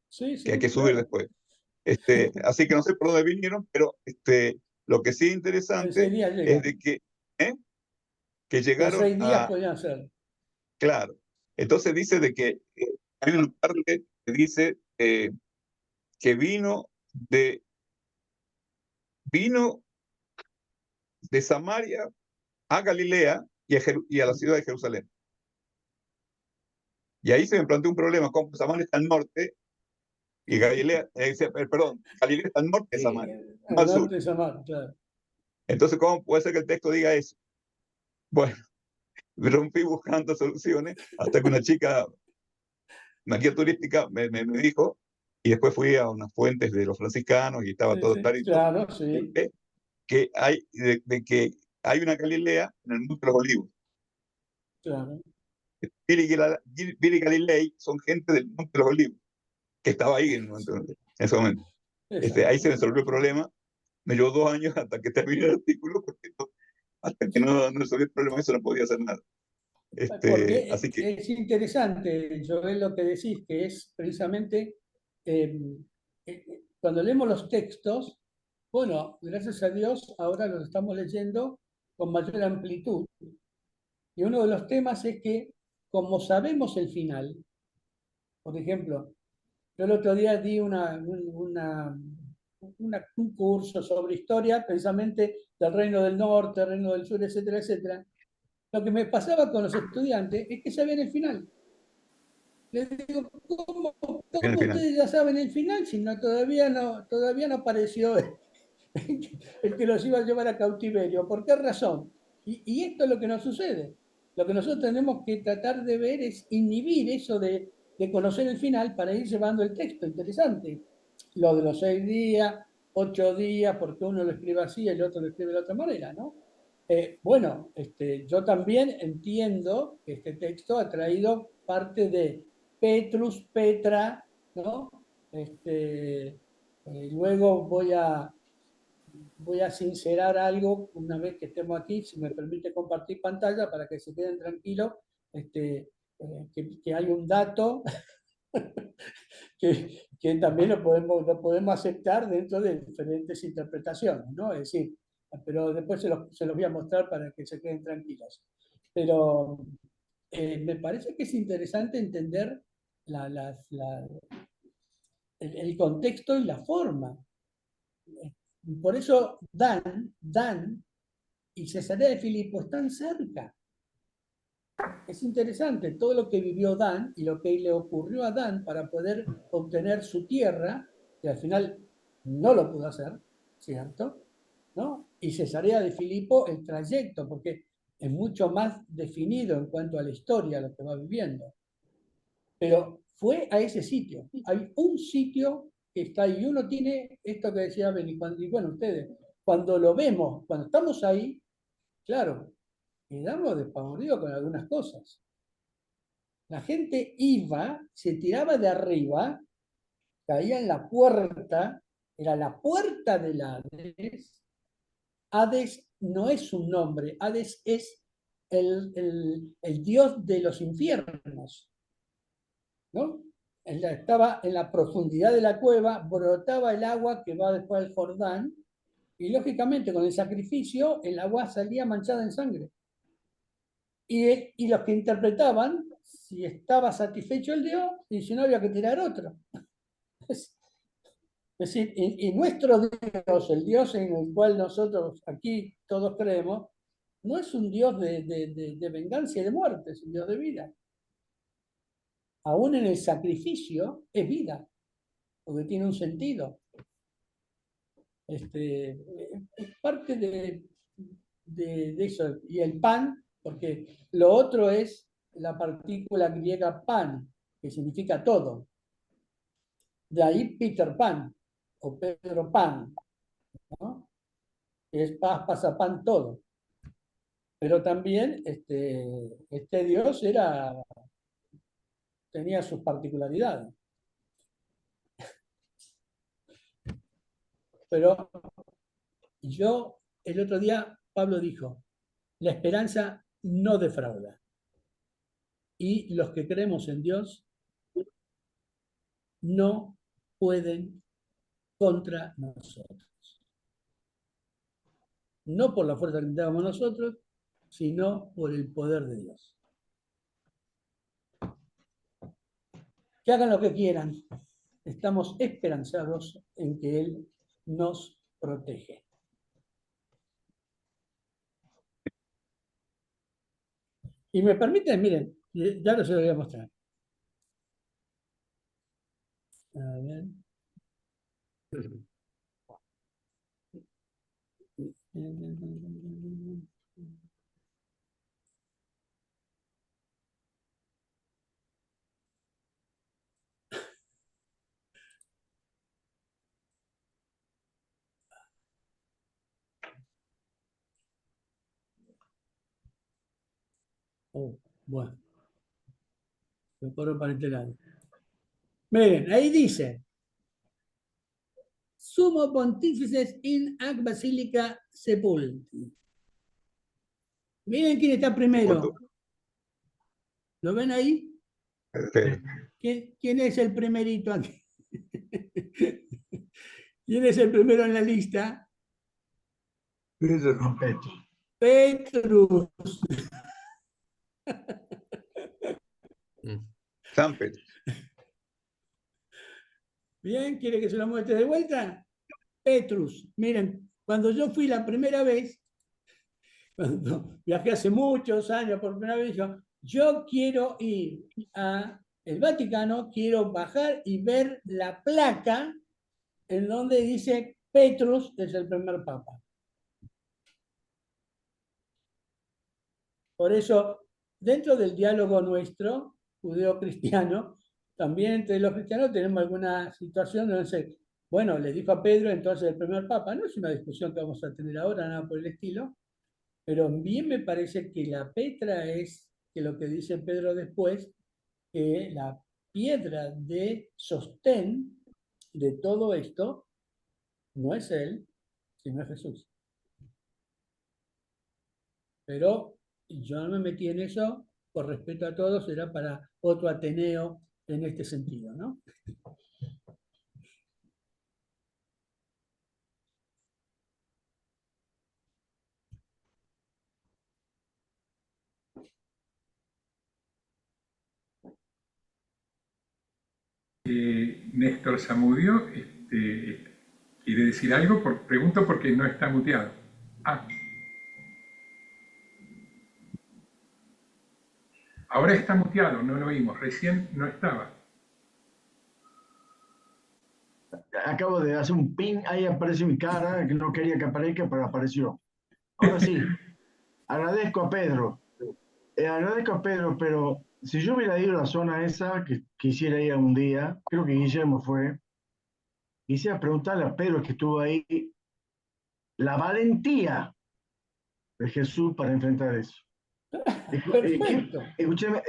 sí, que hay sí, que subir claro. después. Así que no sé por dónde vinieron, pero lo que sí es En 6 interesante días es llegan. de que Que en llegaron 6 días a, podían ser. claro, entonces dice de que hay una parte que dice que vino de Samaria a Galilea y a la ciudad de Jerusalén. Y ahí se me planteó un problema, como Samaria está al norte y Galilea, perdón, Galilea está al norte de Samaria, no Al al sur. norte de Samar, claro. Entonces, ¿cómo puede ser que el texto diga eso? Bueno, me rompí buscando soluciones hasta que una chica, una guía turística, me dijo, y después fui a unas fuentes de los franciscanos y estaba Sí, todo sí, clarito, claro, sí. de que hay una Galilea en el Monte de los Olivos. Claro. Billy y Galilei son gente del Monte de los Olivos, que estaba ahí en ese momento. Ahí se me resolvió el problema. Me llevó 2 años hasta que terminé el artículo, porque hasta que no resolví el problema, eso no podía hacer nada. Porque Así que, es interesante, Joel, lo que decís, que es precisamente cuando leemos los textos, bueno, gracias a Dios, ahora los estamos leyendo con mayor amplitud. Y uno de los temas es que, como sabemos el final, por ejemplo, yo el otro día di un curso sobre historia, precisamente del Reino del Norte, Reino del Sur, etcétera, etcétera. Lo que me pasaba con los estudiantes es que sabían el final. Les digo, en el ¿cómo final. ustedes ya saben el final? Si no, todavía no apareció el que los iba a llevar a cautiverio. ¿Por qué razón? Y esto es lo que nos sucede. Lo que nosotros tenemos que tratar de ver es inhibir eso de conocer el final para ir llevando el texto. Interesante. Lo de los 6 días, 8 días, porque uno lo escribe así y el otro lo escribe de otra manera, ¿no? Bueno, yo también entiendo que este texto ha traído parte de Petrus, Petra, ¿no? Luego voy a sincerar algo una vez que estemos aquí, si me permite compartir pantalla para que se queden tranquilos, que hay un dato que también lo podemos aceptar dentro de diferentes interpretaciones, ¿no? Es decir, pero después se los voy a mostrar para que se queden tranquilos. Pero me parece que es interesante entender el contexto y la forma. Por eso Dan y Cesarea de Filipo están cerca. Es interesante todo lo que vivió Dan y lo que le ocurrió a Dan para poder obtener su tierra, que al final no lo pudo hacer, ¿cierto? ¿No? Y Cesarea de Filipo el trayecto, porque es mucho más definido en cuanto a la historia, lo que va viviendo. Pero fue a ese sitio. Hay un sitio que está ahí, y uno tiene esto que decía Beni, y bueno, ustedes, cuando lo vemos, cuando estamos ahí, claro, quedamos despavoridos con algunas cosas. La gente iba, se tiraba de arriba, caía en la puerta, era la puerta del Hades. Hades no es un nombre, Hades es el dios de los infiernos, ¿no? Estaba en la profundidad de la cueva, brotaba el agua que va después al Jordán, y lógicamente con el sacrificio el agua salía manchada en sangre. Y los que interpretaban, si estaba satisfecho el dios, y si no había que tirar otro. Es decir, y nuestro Dios, el Dios en el cual nosotros aquí todos creemos, no es un Dios de venganza y de muerte, es un Dios de vida. Aún en el sacrificio es vida, porque tiene un sentido. Es parte de eso. Y el pan, porque lo otro es la partícula griega pan, que significa todo. De ahí Peter Pan, o Pedro Pan, ¿no? Que es paz, pan, todo. Pero también este Dios tenía sus particularidades. Pero el otro día, Pablo dijo, la esperanza no defrauda. Y los que creemos en Dios no pueden contra nosotros. No por la fuerza que tengamos nosotros, sino por el poder de Dios. Que hagan lo que quieran. Estamos esperanzados en que Él nos protege. Y me permiten, miren, ya se lo voy a mostrar. A ver. Oh, bueno. Lo corro para este lado. Miren, ahí dice: Sumo Pontífices in ac Basilica sepulti. Miren quién está primero. ¿Lo ven ahí? ¿Quién es el primerito aquí? ¿Quién es el primero en la lista? Petrus. San Pedro. Bien, ¿quiere que se lo muestre de vuelta? Petrus. Miren, cuando yo fui la primera vez, cuando viajé hace muchos años por primera vez, yo quiero ir al Vaticano, quiero bajar y ver la placa en donde dice Petrus es el primer papa. Por eso, dentro del diálogo nuestro, judeo-cristiano, también entre los cristianos tenemos alguna situación donde dice, bueno, le dijo a Pedro entonces el primer papa. No es una discusión que vamos a tener ahora, nada por el estilo, pero bien me parece que la Petra es, que lo que dice Pedro después, que la piedra de sostén de todo esto no es él, sino es Jesús. Pero yo no me metí en eso, por respeto a todos, era para otro Ateneo en este sentido, ¿no? Néstor Zamudio quiere decir algo, pregunto porque no está muteado. Ahora está muteado, no lo oímos, recién no estaba. Acabo de hacer un ping, ahí apareció mi cara, que no quería que aparezca, pero apareció. Ahora sí, agradezco a Pedro, pero si yo hubiera ido a la zona esa, que quisiera ir un día, creo que Guillermo fue, quisiera preguntarle a Pedro que estuvo ahí, la valentía de Jesús para enfrentar eso. Perfecto. Escúcheme,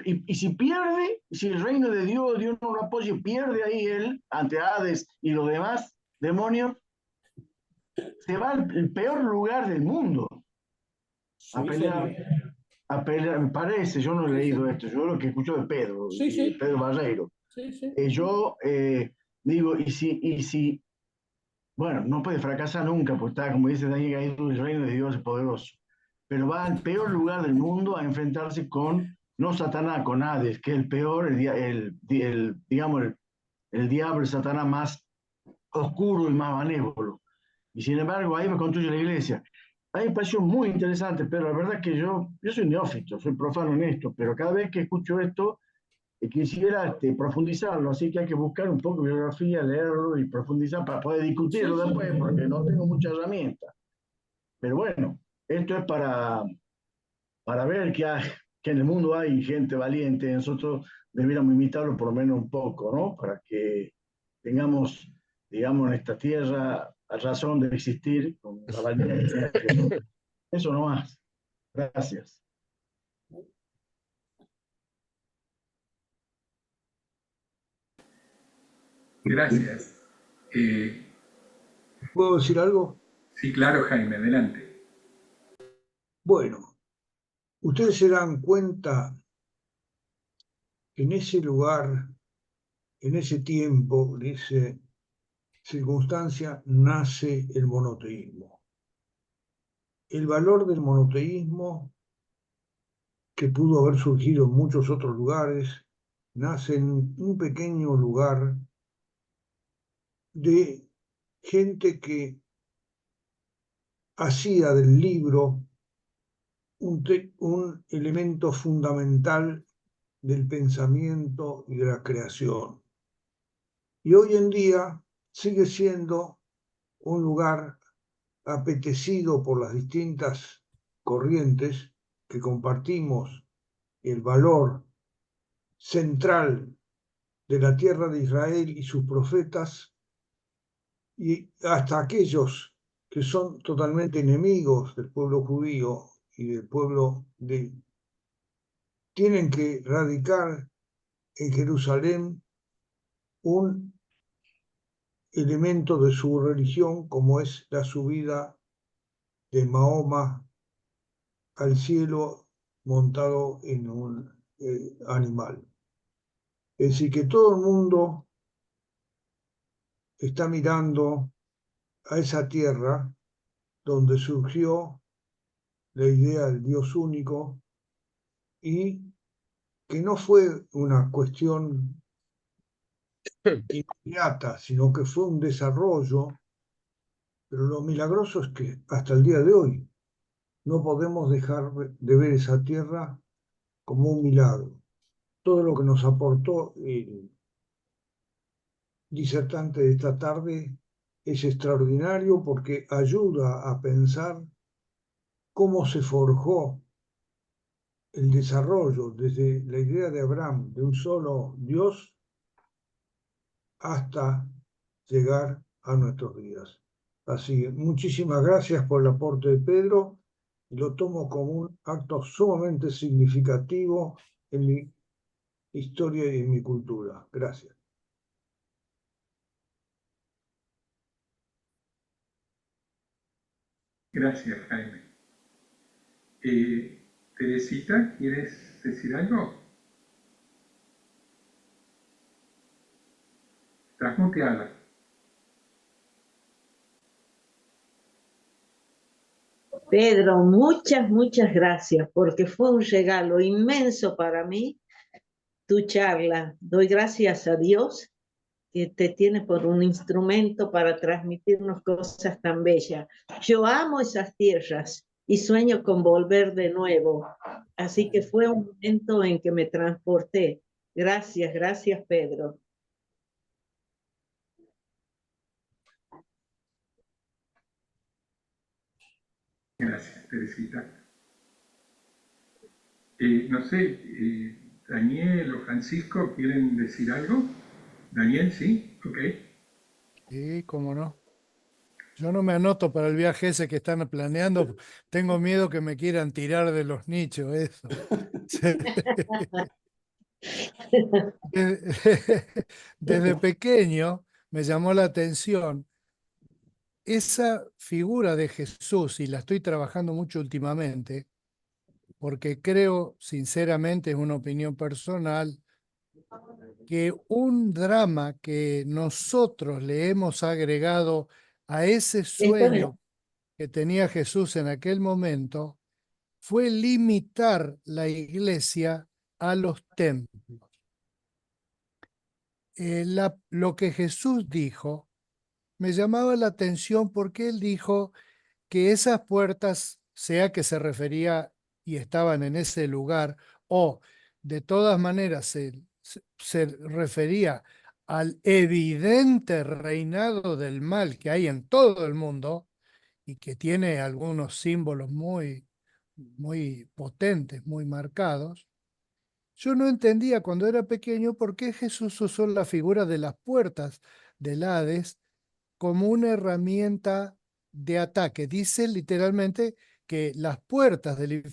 y si pierde, si el reino de Dios no lo apoya y pierde ahí él ante Hades y los demás demonios, se va al peor lugar del mundo a Sí, pelear, señor. me parece, yo no he leído esto, yo lo que escucho de Pedro, Sí, y de sí, Pedro Barreiro. sí, sí. Yo digo, bueno, no puede fracasar nunca, porque está, como dice Daniel Gaido, el reino de Dios es poderoso, pero va al peor lugar del mundo a enfrentarse con, no Satanás, con Hades, que es el peor, digamos, el diablo, el Satanás más oscuro y más benévolo. Y sin embargo, ahí me construye la iglesia. A mí me pareció muy interesante, pero la verdad que yo soy neófito, soy profano en esto, pero cada vez que escucho esto, quisiera profundizarlo, así que hay que buscar un poco de biografía, leerlo y profundizar para poder discutirlo Sí, sí. después, porque no tengo mucha herramienta. Pero bueno, esto es para ver que en el mundo hay gente valiente, nosotros debiéramos imitarlo por lo menos un poco, ¿no? Para que tengamos, digamos, en esta tierra la razón de existir con la valentía de Jesús. Eso nomás. Gracias. Gracias. ¿Puedo decir algo? Sí, claro, Jaime, adelante. Bueno, ustedes se dan cuenta que en ese lugar, en ese tiempo, en esa circunstancia, nace el monoteísmo. El valor del monoteísmo, que pudo haber surgido en muchos otros lugares, nace en un pequeño lugar de gente que hacía del libro un elemento fundamental del pensamiento y de la creación. Y hoy en día sigue siendo un lugar apetecido por las distintas corrientes que compartimos el valor central de la tierra de Israel y sus profetas, y hasta aquellos que son totalmente enemigos del pueblo judío y del pueblo tienen que radicar en Jerusalén un elemento de su religión como es la subida de Mahoma al cielo montado en un animal. Es decir, que todo el mundo está mirando a esa tierra donde surgió la idea del Dios único y que no fue una cuestión inmediata, sino que fue un desarrollo, pero lo milagroso es que hasta el día de hoy no podemos dejar de ver esa tierra como un milagro. Todo lo que nos aportó el disertante de esta tarde es extraordinario porque ayuda a pensar cómo se forjó el desarrollo desde la idea de Abraham de un solo Dios hasta llegar a nuestros días. Así que muchísimas gracias por el aporte de Pedro y lo tomo como un acto sumamente significativo en mi historia y en mi cultura. Gracias. Gracias, Jaime. Teresita, ¿quieres decir algo? Estás muteada. Pedro, muchas gracias, porque fue un regalo inmenso para mí tu charla. Doy gracias a Dios que te tiene por un instrumento para transmitirnos cosas tan bellas. Yo amo esas tierras y sueño con volver de nuevo. Así que fue un momento en que me transporté. Gracias, Pedro. Gracias, Teresita. No sé, Daniel o Francisco, ¿quieren decir algo? Daniel, sí, ok. Sí, cómo no. Yo no me anoto para el viaje ese que están planeando. Tengo miedo que me quieran tirar de los nichos, eso. Desde pequeño me llamó la atención esa figura de Jesús, y la estoy trabajando mucho últimamente, porque creo, sinceramente, es una opinión personal, que un drama que nosotros le hemos agregado a ese sueño que tenía Jesús en aquel momento fue limitar la iglesia a los templos. Lo que Jesús dijo me llamaba la atención porque él dijo que esas puertas, sea que se refería y estaban en ese lugar, o de todas maneras se refería al evidente reinado del mal que hay en todo el mundo y que tiene algunos símbolos muy potentes, muy marcados. Yo no entendía cuando era pequeño por qué Jesús usó la figura de las puertas del Hades como una herramienta de ataque. Dice literalmente que las puertas del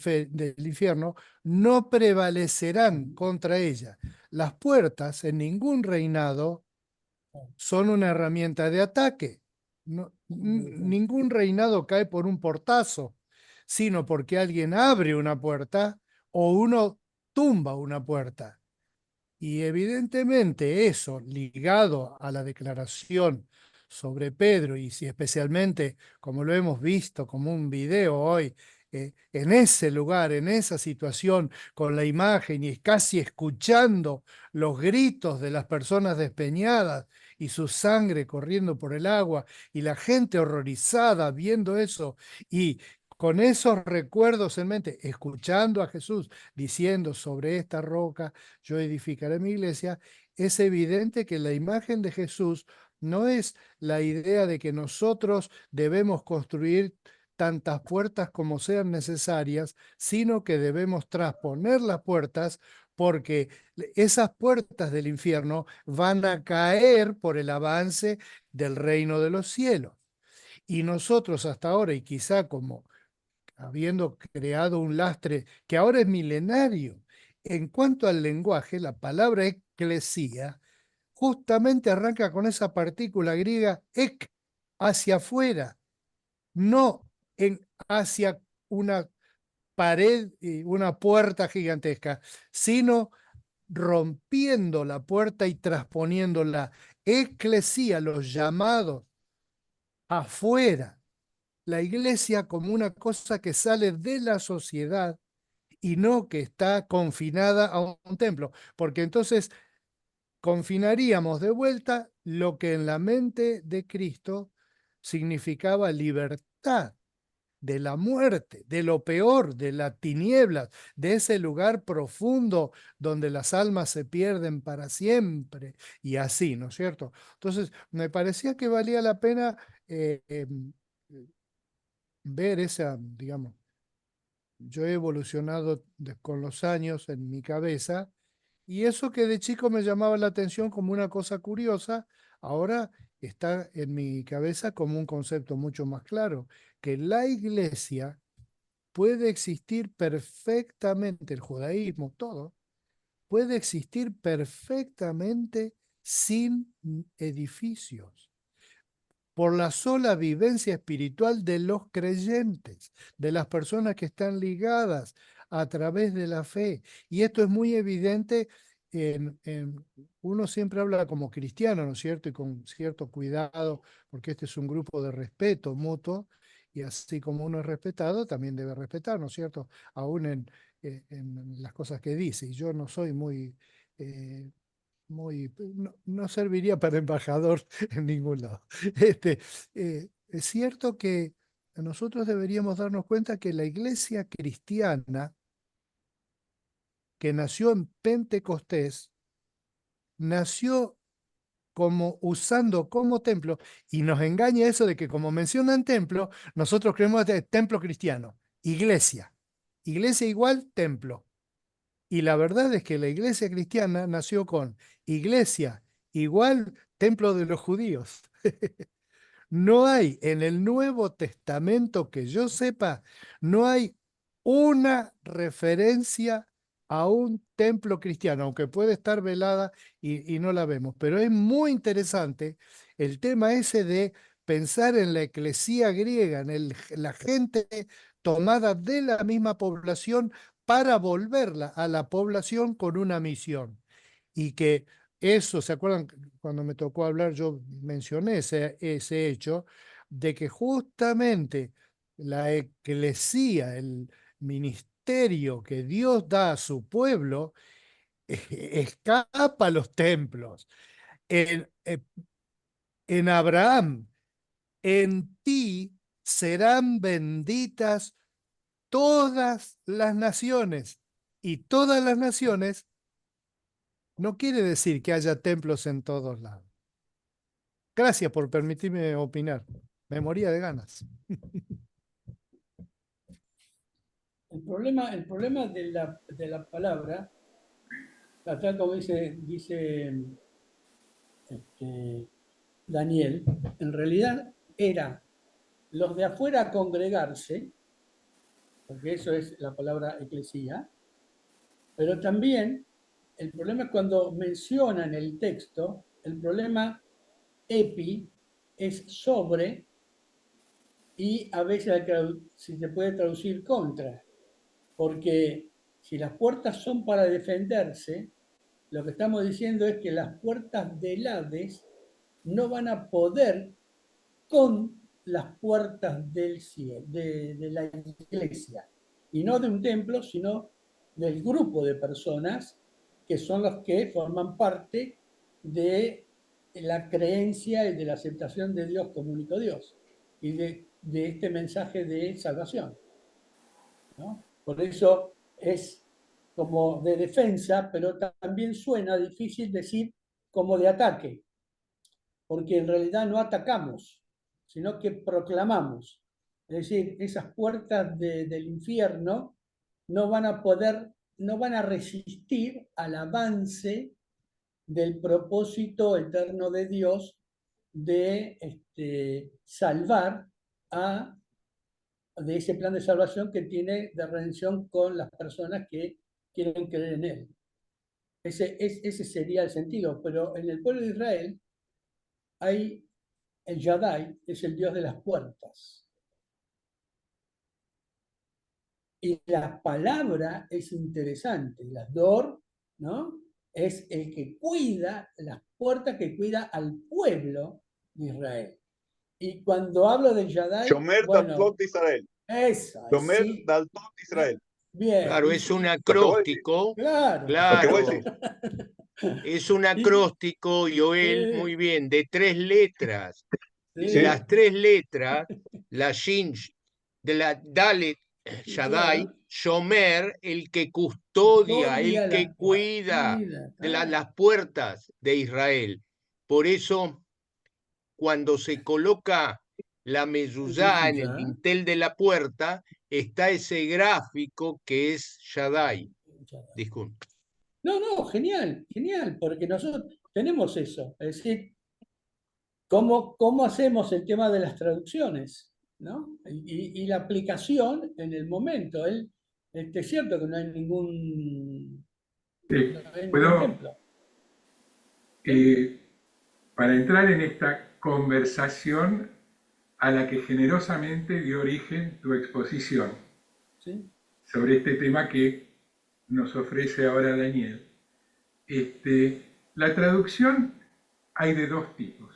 infierno no prevalecerán contra ella. Las puertas en ningún reinado son una herramienta de ataque. Ningún reinado cae por un portazo, sino porque alguien abre una puerta o uno tumba una puerta. Y evidentemente eso, ligado a la declaración sobre Pedro, y si especialmente, como lo hemos visto como un video hoy, en ese lugar, en esa situación, con la imagen y casi escuchando los gritos de las personas despeñadas y su sangre corriendo por el agua, y la gente horrorizada viendo eso, y con esos recuerdos en mente, escuchando a Jesús diciendo: sobre esta roca yo edificaré mi iglesia, es evidente que la imagen de Jesús no es la idea de que nosotros debemos construir tantas puertas como sean necesarias, sino que debemos trasponer las puertas, porque esas puertas del infierno van a caer por el avance del reino de los cielos. Y nosotros hasta ahora, y quizá como habiendo creado un lastre que ahora es milenario, en cuanto al lenguaje, la palabra eclesía justamente arranca con esa partícula griega ek, hacia afuera, no hacia una pared y una puerta gigantesca, sino rompiendo la puerta y transponiéndola. Eclesía, los llamados afuera, la iglesia como una cosa que sale de la sociedad y no que está confinada a un templo, porque entonces confinaríamos de vuelta lo que en la mente de Cristo significaba libertad de la muerte, de lo peor, de las tinieblas, de ese lugar profundo donde las almas se pierden para siempre, y así, ¿no es cierto? Entonces, me parecía que valía la pena ver esa, digamos, yo he evolucionado con los años en mi cabeza, y eso que de chico me llamaba la atención como una cosa curiosa, ahora está en mi cabeza como un concepto mucho más claro, que la iglesia puede existir perfectamente, el judaísmo, todo, puede existir perfectamente sin edificios, por la sola vivencia espiritual de los creyentes, de las personas que están ligadas a través de la fe. Y esto es muy evidente. Uno siempre habla como cristiano, ¿no es cierto? Y con cierto cuidado, porque este es un grupo de respeto mutuo, y así como uno es respetado, también debe respetar, ¿no es cierto? Aún en las cosas que dice. Y yo no soy no serviría para embajador en ningún lado. Es cierto que nosotros deberíamos darnos cuenta que la iglesia cristiana que nació en Pentecostés nació como usando como templo, y nos engaña eso de que como mencionan templo, nosotros creemos que es templo cristiano, iglesia igual templo. Y la verdad es que la iglesia cristiana nació con iglesia igual templo de los judíos. No hay en el Nuevo Testamento, que yo sepa, no hay una referencia a un templo cristiano, aunque puede estar velada y no la vemos. Pero es muy interesante el tema ese de pensar en la eclesía griega, en la gente tomada de la misma población para volverla a la población con una misión. Y que eso, ¿se acuerdan? Cuando me tocó hablar, yo mencioné ese hecho de que justamente la eclesía, el ministerio que Dios da a su pueblo, escapa a los templos. En Abraham, en ti serán benditas todas las naciones. Y todas las naciones no quiere decir que haya templos en todos lados. Gracias por permitirme opinar. Me moría de ganas. El problema de la palabra, tal como dice Daniel, en realidad era los de afuera congregarse, porque eso es la palabra eclesía, pero también el problema es cuando menciona en el texto, el problema epi es sobre y a veces si se puede traducir contra, porque si las puertas son para defenderse, lo que estamos diciendo es que las puertas del Hades no van a poder con las puertas del cielo, de la iglesia, y no de un templo, sino del grupo de personas que son los que forman parte de la creencia y de la aceptación de Dios como único Dios y de este mensaje de salvación, ¿no? Por eso es como de defensa, pero también suena difícil decir como de ataque, porque en realidad no atacamos, sino que proclamamos. Es decir, esas puertas del infierno no van a resistir al avance del propósito eterno de Dios de salvar de ese plan de salvación que tiene de redención con las personas que quieren creer en él. Ese sería el sentido, pero en el pueblo de Israel hay el Shaddai, es el Dios de las puertas. Y la palabra es interesante, el Ador, ¿no? Es el que cuida las puertas, que cuida al pueblo de Israel. Y cuando hablo del Shaddai, Shomer Daltot de Israel. Esa, Shomer sí. Daltot de Israel. Bien. Claro, es un acróstico. Claro. Claro. Es un acróstico, Joel, muy bien, de 3 letras. Sí. Las 3 letras, la Shin, de la Dalet, Shaddai, Claro. Shomer, el que custodia, el que cuida de las puertas de Israel. Por eso, cuando se coloca la mezuzá en el dintel de la puerta, está ese gráfico que es Shaddai. Disculpe. No, genial, porque nosotros tenemos eso. Es decir, ¿cómo hacemos el tema de las traducciones? ¿No? Y la aplicación en el momento. Es cierto que no hay ningún ejemplo. Para entrar en esta conversación a la que generosamente dio origen tu exposición, ¿sí?, sobre este tema que nos ofrece ahora Daniel. La traducción hay de 2 tipos.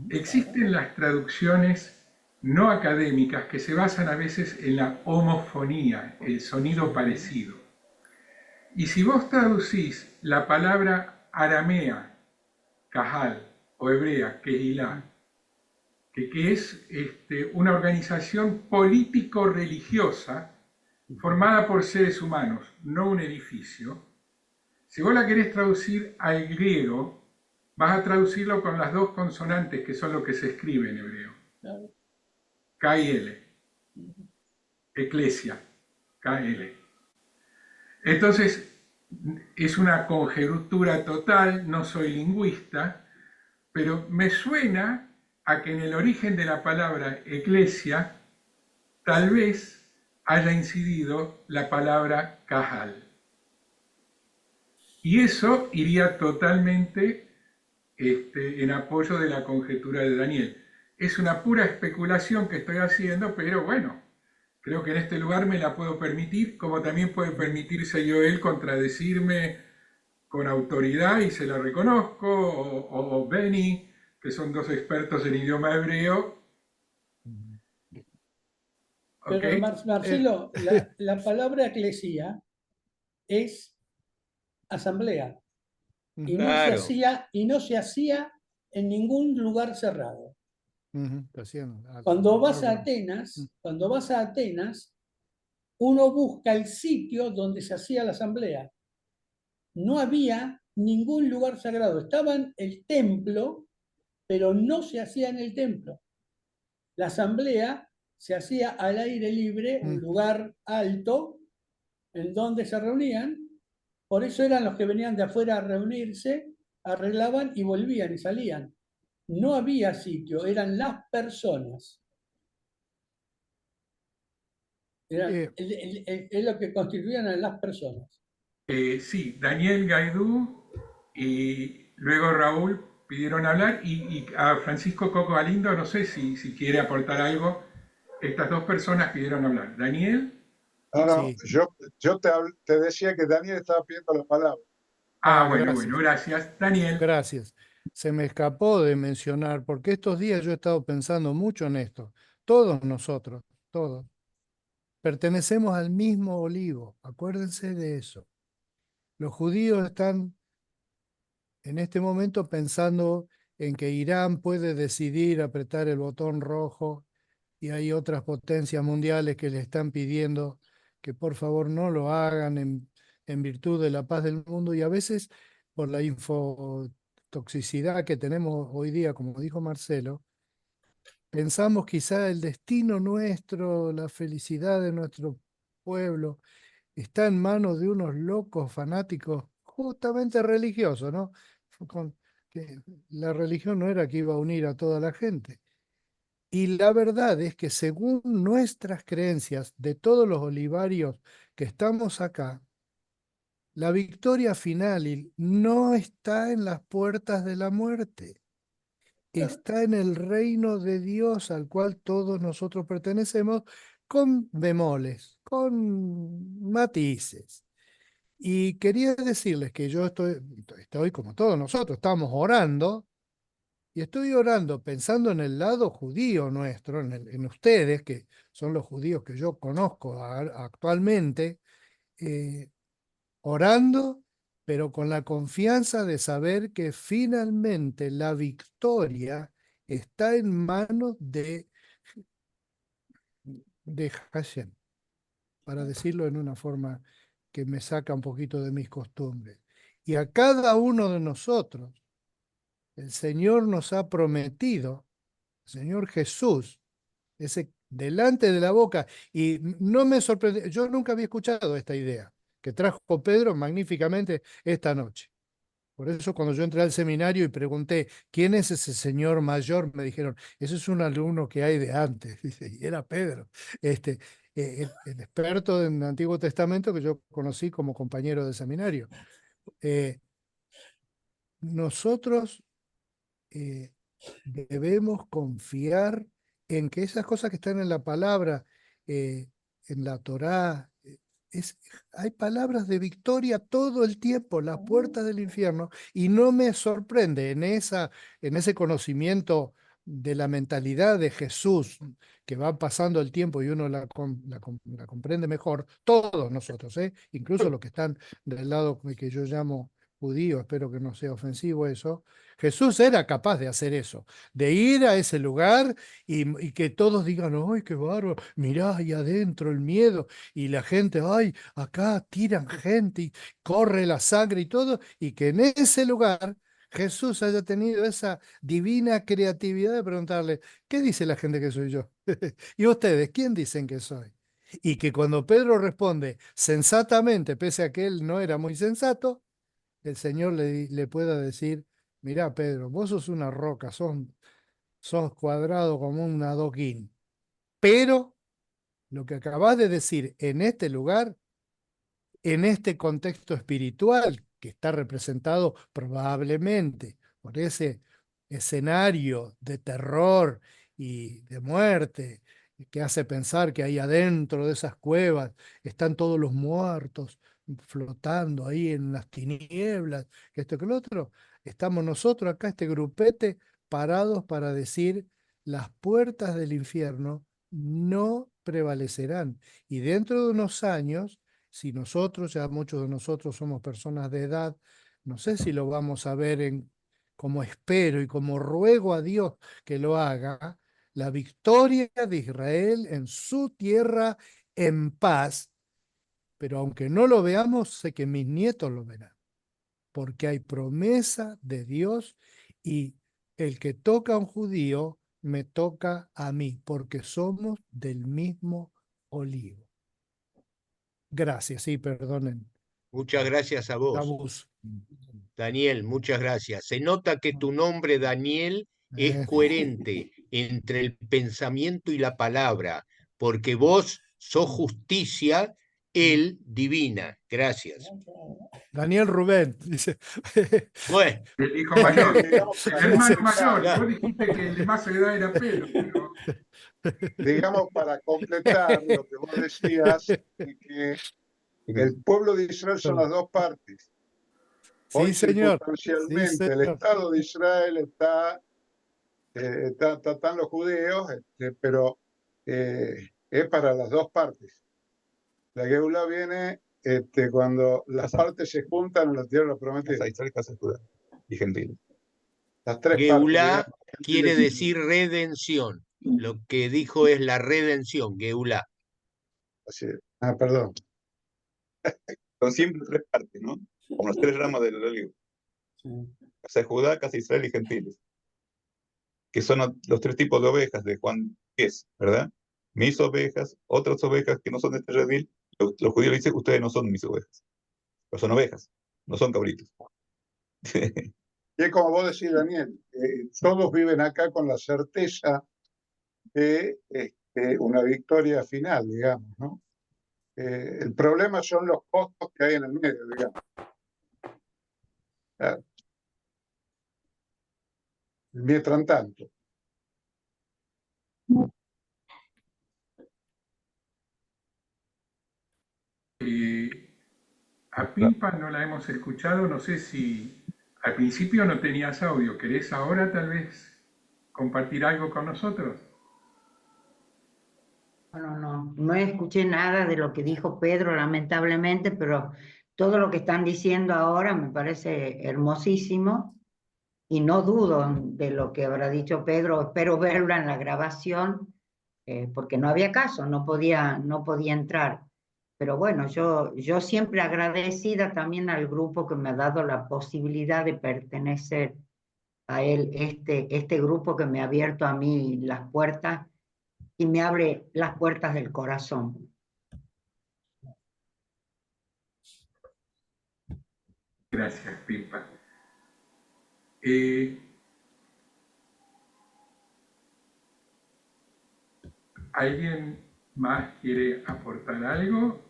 Existen las traducciones no académicas que se basan a veces en la homofonía, el sonido parecido. Y si vos traducís la palabra aramea, Kahal, o hebrea, Kehilá, que es una organización político-religiosa formada por seres humanos, no un edificio. Si vos la querés traducir al griego, vas a traducirlo con las 2 consonantes que son lo que se escribe en hebreo. K y L. Eclesia, K-L. Entonces, es una conjetura total, no soy lingüista, pero me suena a que en el origen de la palabra eclesia tal vez haya incidido la palabra kahal. Y eso iría totalmente en apoyo de la conjetura de Daniel. Es una pura especulación que estoy haciendo, pero bueno, creo que en este lugar me la puedo permitir, como también puede permitirse Joel contradecirme con autoridad y se la reconozco, o Benny, que son dos expertos en idioma hebreo. Pero ¿Okay? Marcelo, la palabra eclesía es asamblea y Claro. no se hacía en ningún lugar cerrado. Haciendo Cuando vas a algo. Atenas, uno busca el sitio donde se hacía la asamblea. No había ningún lugar sagrado. Estaba en el templo, pero no se hacía en el templo. La asamblea se hacía al aire libre, un lugar alto, en donde se reunían. Por eso eran los que venían de afuera a reunirse, arreglaban y volvían y salían. No había sitio, eran las personas. Es lo que constituían a las personas. Sí, Daniel Gaidú y luego Raúl pidieron hablar y a Francisco Coco Galindo, no sé si quiere aportar algo. Estas dos personas pidieron hablar. Daniel. No, yo te decía que Daniel estaba pidiendo la palabra. Bueno, gracias. Daniel. Gracias. Se me escapó de mencionar, porque estos días yo he estado pensando mucho en esto. Todos nosotros, todos, pertenecemos al mismo olivo. Acuérdense de eso. Los judíos están en este momento pensando en que Irán puede decidir apretar el botón rojo y hay otras potencias mundiales que le están pidiendo que por favor no lo hagan en virtud de la paz del mundo, y a veces por la infotoxicidad que tenemos hoy día, como dijo Marcelo, pensamos quizá el destino nuestro, la felicidad de nuestro pueblo está en manos de unos locos fanáticos justamente religiosos, ¿no? Que la religión no era que iba a unir a toda la gente. Y la verdad es que según nuestras creencias de todos los olivarios que estamos acá, la victoria final no está en las puertas de la muerte, está en el reino de Dios al cual todos nosotros pertenecemos, con bemoles, con matices. Y quería decirles que yo estoy como todos nosotros, estamos orando, y estoy orando pensando en el lado judío nuestro, en ustedes, que son los judíos que yo conozco actualmente, orando, pero con la confianza de saber que finalmente la victoria está en manos de Hashem, para decirlo en una forma que me saca un poquito de mis costumbres. Y a cada uno de nosotros, el Señor nos ha prometido, el Señor Jesús, ese delante de la boca, y no me sorprende, yo nunca había escuchado esta idea que trajo Pedro magníficamente esta noche. Por eso cuando yo entré al seminario y pregunté, ¿quién es ese señor mayor? Me dijeron, ese es un alumno que hay de antes, dice, y era Pedro, el experto en el Antiguo Testamento que yo conocí como compañero de seminario. Nosotros debemos confiar en que esas cosas que están en la palabra, en la Torá, hay palabras de victoria todo el tiempo, las puertas del infierno, y no me sorprende en ese conocimiento de la mentalidad de Jesús, que va pasando el tiempo y uno la comprende mejor, todos nosotros, incluso los que están del lado que yo llamo judío, espero que no sea ofensivo eso. Jesús era capaz de hacer eso, de ir a ese lugar y que todos digan, ¡ay, qué bárbaro! Mirá ahí adentro el miedo, y la gente, ¡ay, acá tiran gente y corre la sangre y todo! Y que en ese lugar Jesús haya tenido esa divina creatividad de preguntarle, ¿qué dice la gente que soy yo? ¿Y ustedes, quién dicen que soy? Y que cuando Pedro responde sensatamente, pese a que él no era muy sensato, el Señor le pueda decir, mirá Pedro, vos sos una roca, sos cuadrado como un adoquín. Pero lo que acabas de decir en este lugar, en este contexto espiritual que está representado probablemente por ese escenario de terror y de muerte que hace pensar que ahí adentro de esas cuevas están todos los muertos flotando ahí en las tinieblas, que esto que lo otro, estamos nosotros acá, este grupete, parados para decir las puertas del infierno no prevalecerán. Y dentro de unos años, si nosotros, ya muchos de nosotros somos personas de edad, no sé si lo vamos a ver como espero y como ruego a Dios que lo haga, la victoria de Israel en su tierra en paz, pero aunque no lo veamos, sé que mis nietos lo verán, porque hay promesa de Dios y el que toca a un judío me toca a mí, porque somos del mismo olivo. Gracias, sí, perdonen. Muchas gracias a vos, Abuso. Daniel, muchas gracias. Se nota que tu nombre, Daniel, es coherente entre el pensamiento y la palabra, porque vos sos justicia, él divina. Gracias. Daniel Rubén, dice. Bueno. El hijo mayor, el hermano mayor. Claro. Vos dijiste que el de más edad era Pedro, pero... Digamos, para completar lo que vos decías, que el pueblo de Israel son las dos partes. Hoy, Sí, señor. circunstancialmente, Sí, el señor. Estado de Israel están los judíos, pero es para las dos partes. La Geulá viene cuando las partes se juntan en la tierra prometida. Israel, casa de Judá y gentiles. Las tres Geulá partes. quiere decir redención. Lo que dijo es la redención, Geulá. Así es. Ah, perdón. Son siempre tres partes, ¿no? Como las tres ramas del olivo. Casa de Judá, casa de Israel y gentiles. Que son los tres tipos de ovejas de Juan 10, ¿verdad? Mis ovejas, otras ovejas que no son de este redil. Los judíos dicen, ustedes no son mis ovejas. Pero son ovejas, no son cabritos. Y es como vos decís, Daniel, todos viven acá con la certeza de una victoria final, digamos, ¿no? El problema son los costos que hay en el medio, digamos. Claro. Mientras tanto. A Pimpa no la hemos escuchado, no sé si al principio no tenías audio. ¿Querés ahora tal vez compartir algo con nosotros? No escuché nada de lo que dijo Pedro, lamentablemente, pero todo lo que están diciendo ahora me parece hermosísimo y no dudo de lo que habrá dicho Pedro. Espero verlo en la grabación, porque no había caso, no podía entrar. Pero bueno, yo siempre agradecida también al grupo que me ha dado la posibilidad de pertenecer a él, este grupo que me ha abierto a mí las puertas y me abre las puertas del corazón. Gracias, Pimpa. ¿Alguien más quiere aportar algo?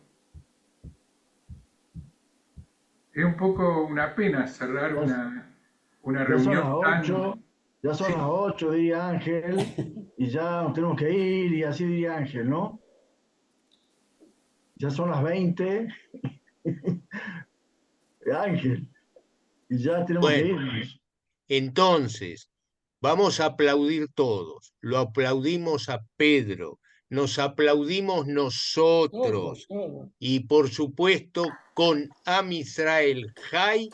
Es un poco una pena cerrar una reunión tan... Ya son las 8, diría Ángel, y ya nos tenemos que ir, y así diría Ángel, ¿no? Ya son las 20, Ángel, y ya tenemos que irnos. Entonces, vamos a aplaudir todos. Lo aplaudimos a Pedro, nos aplaudimos nosotros. Y por supuesto con Am Israel Jai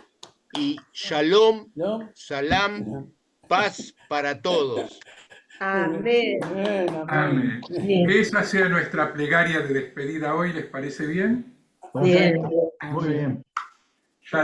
y Shalom, Salam, paz para todos. Amén. Amén. Que esa sea nuestra plegaria de despedida hoy, ¿les parece bien? Bien. Muy bien.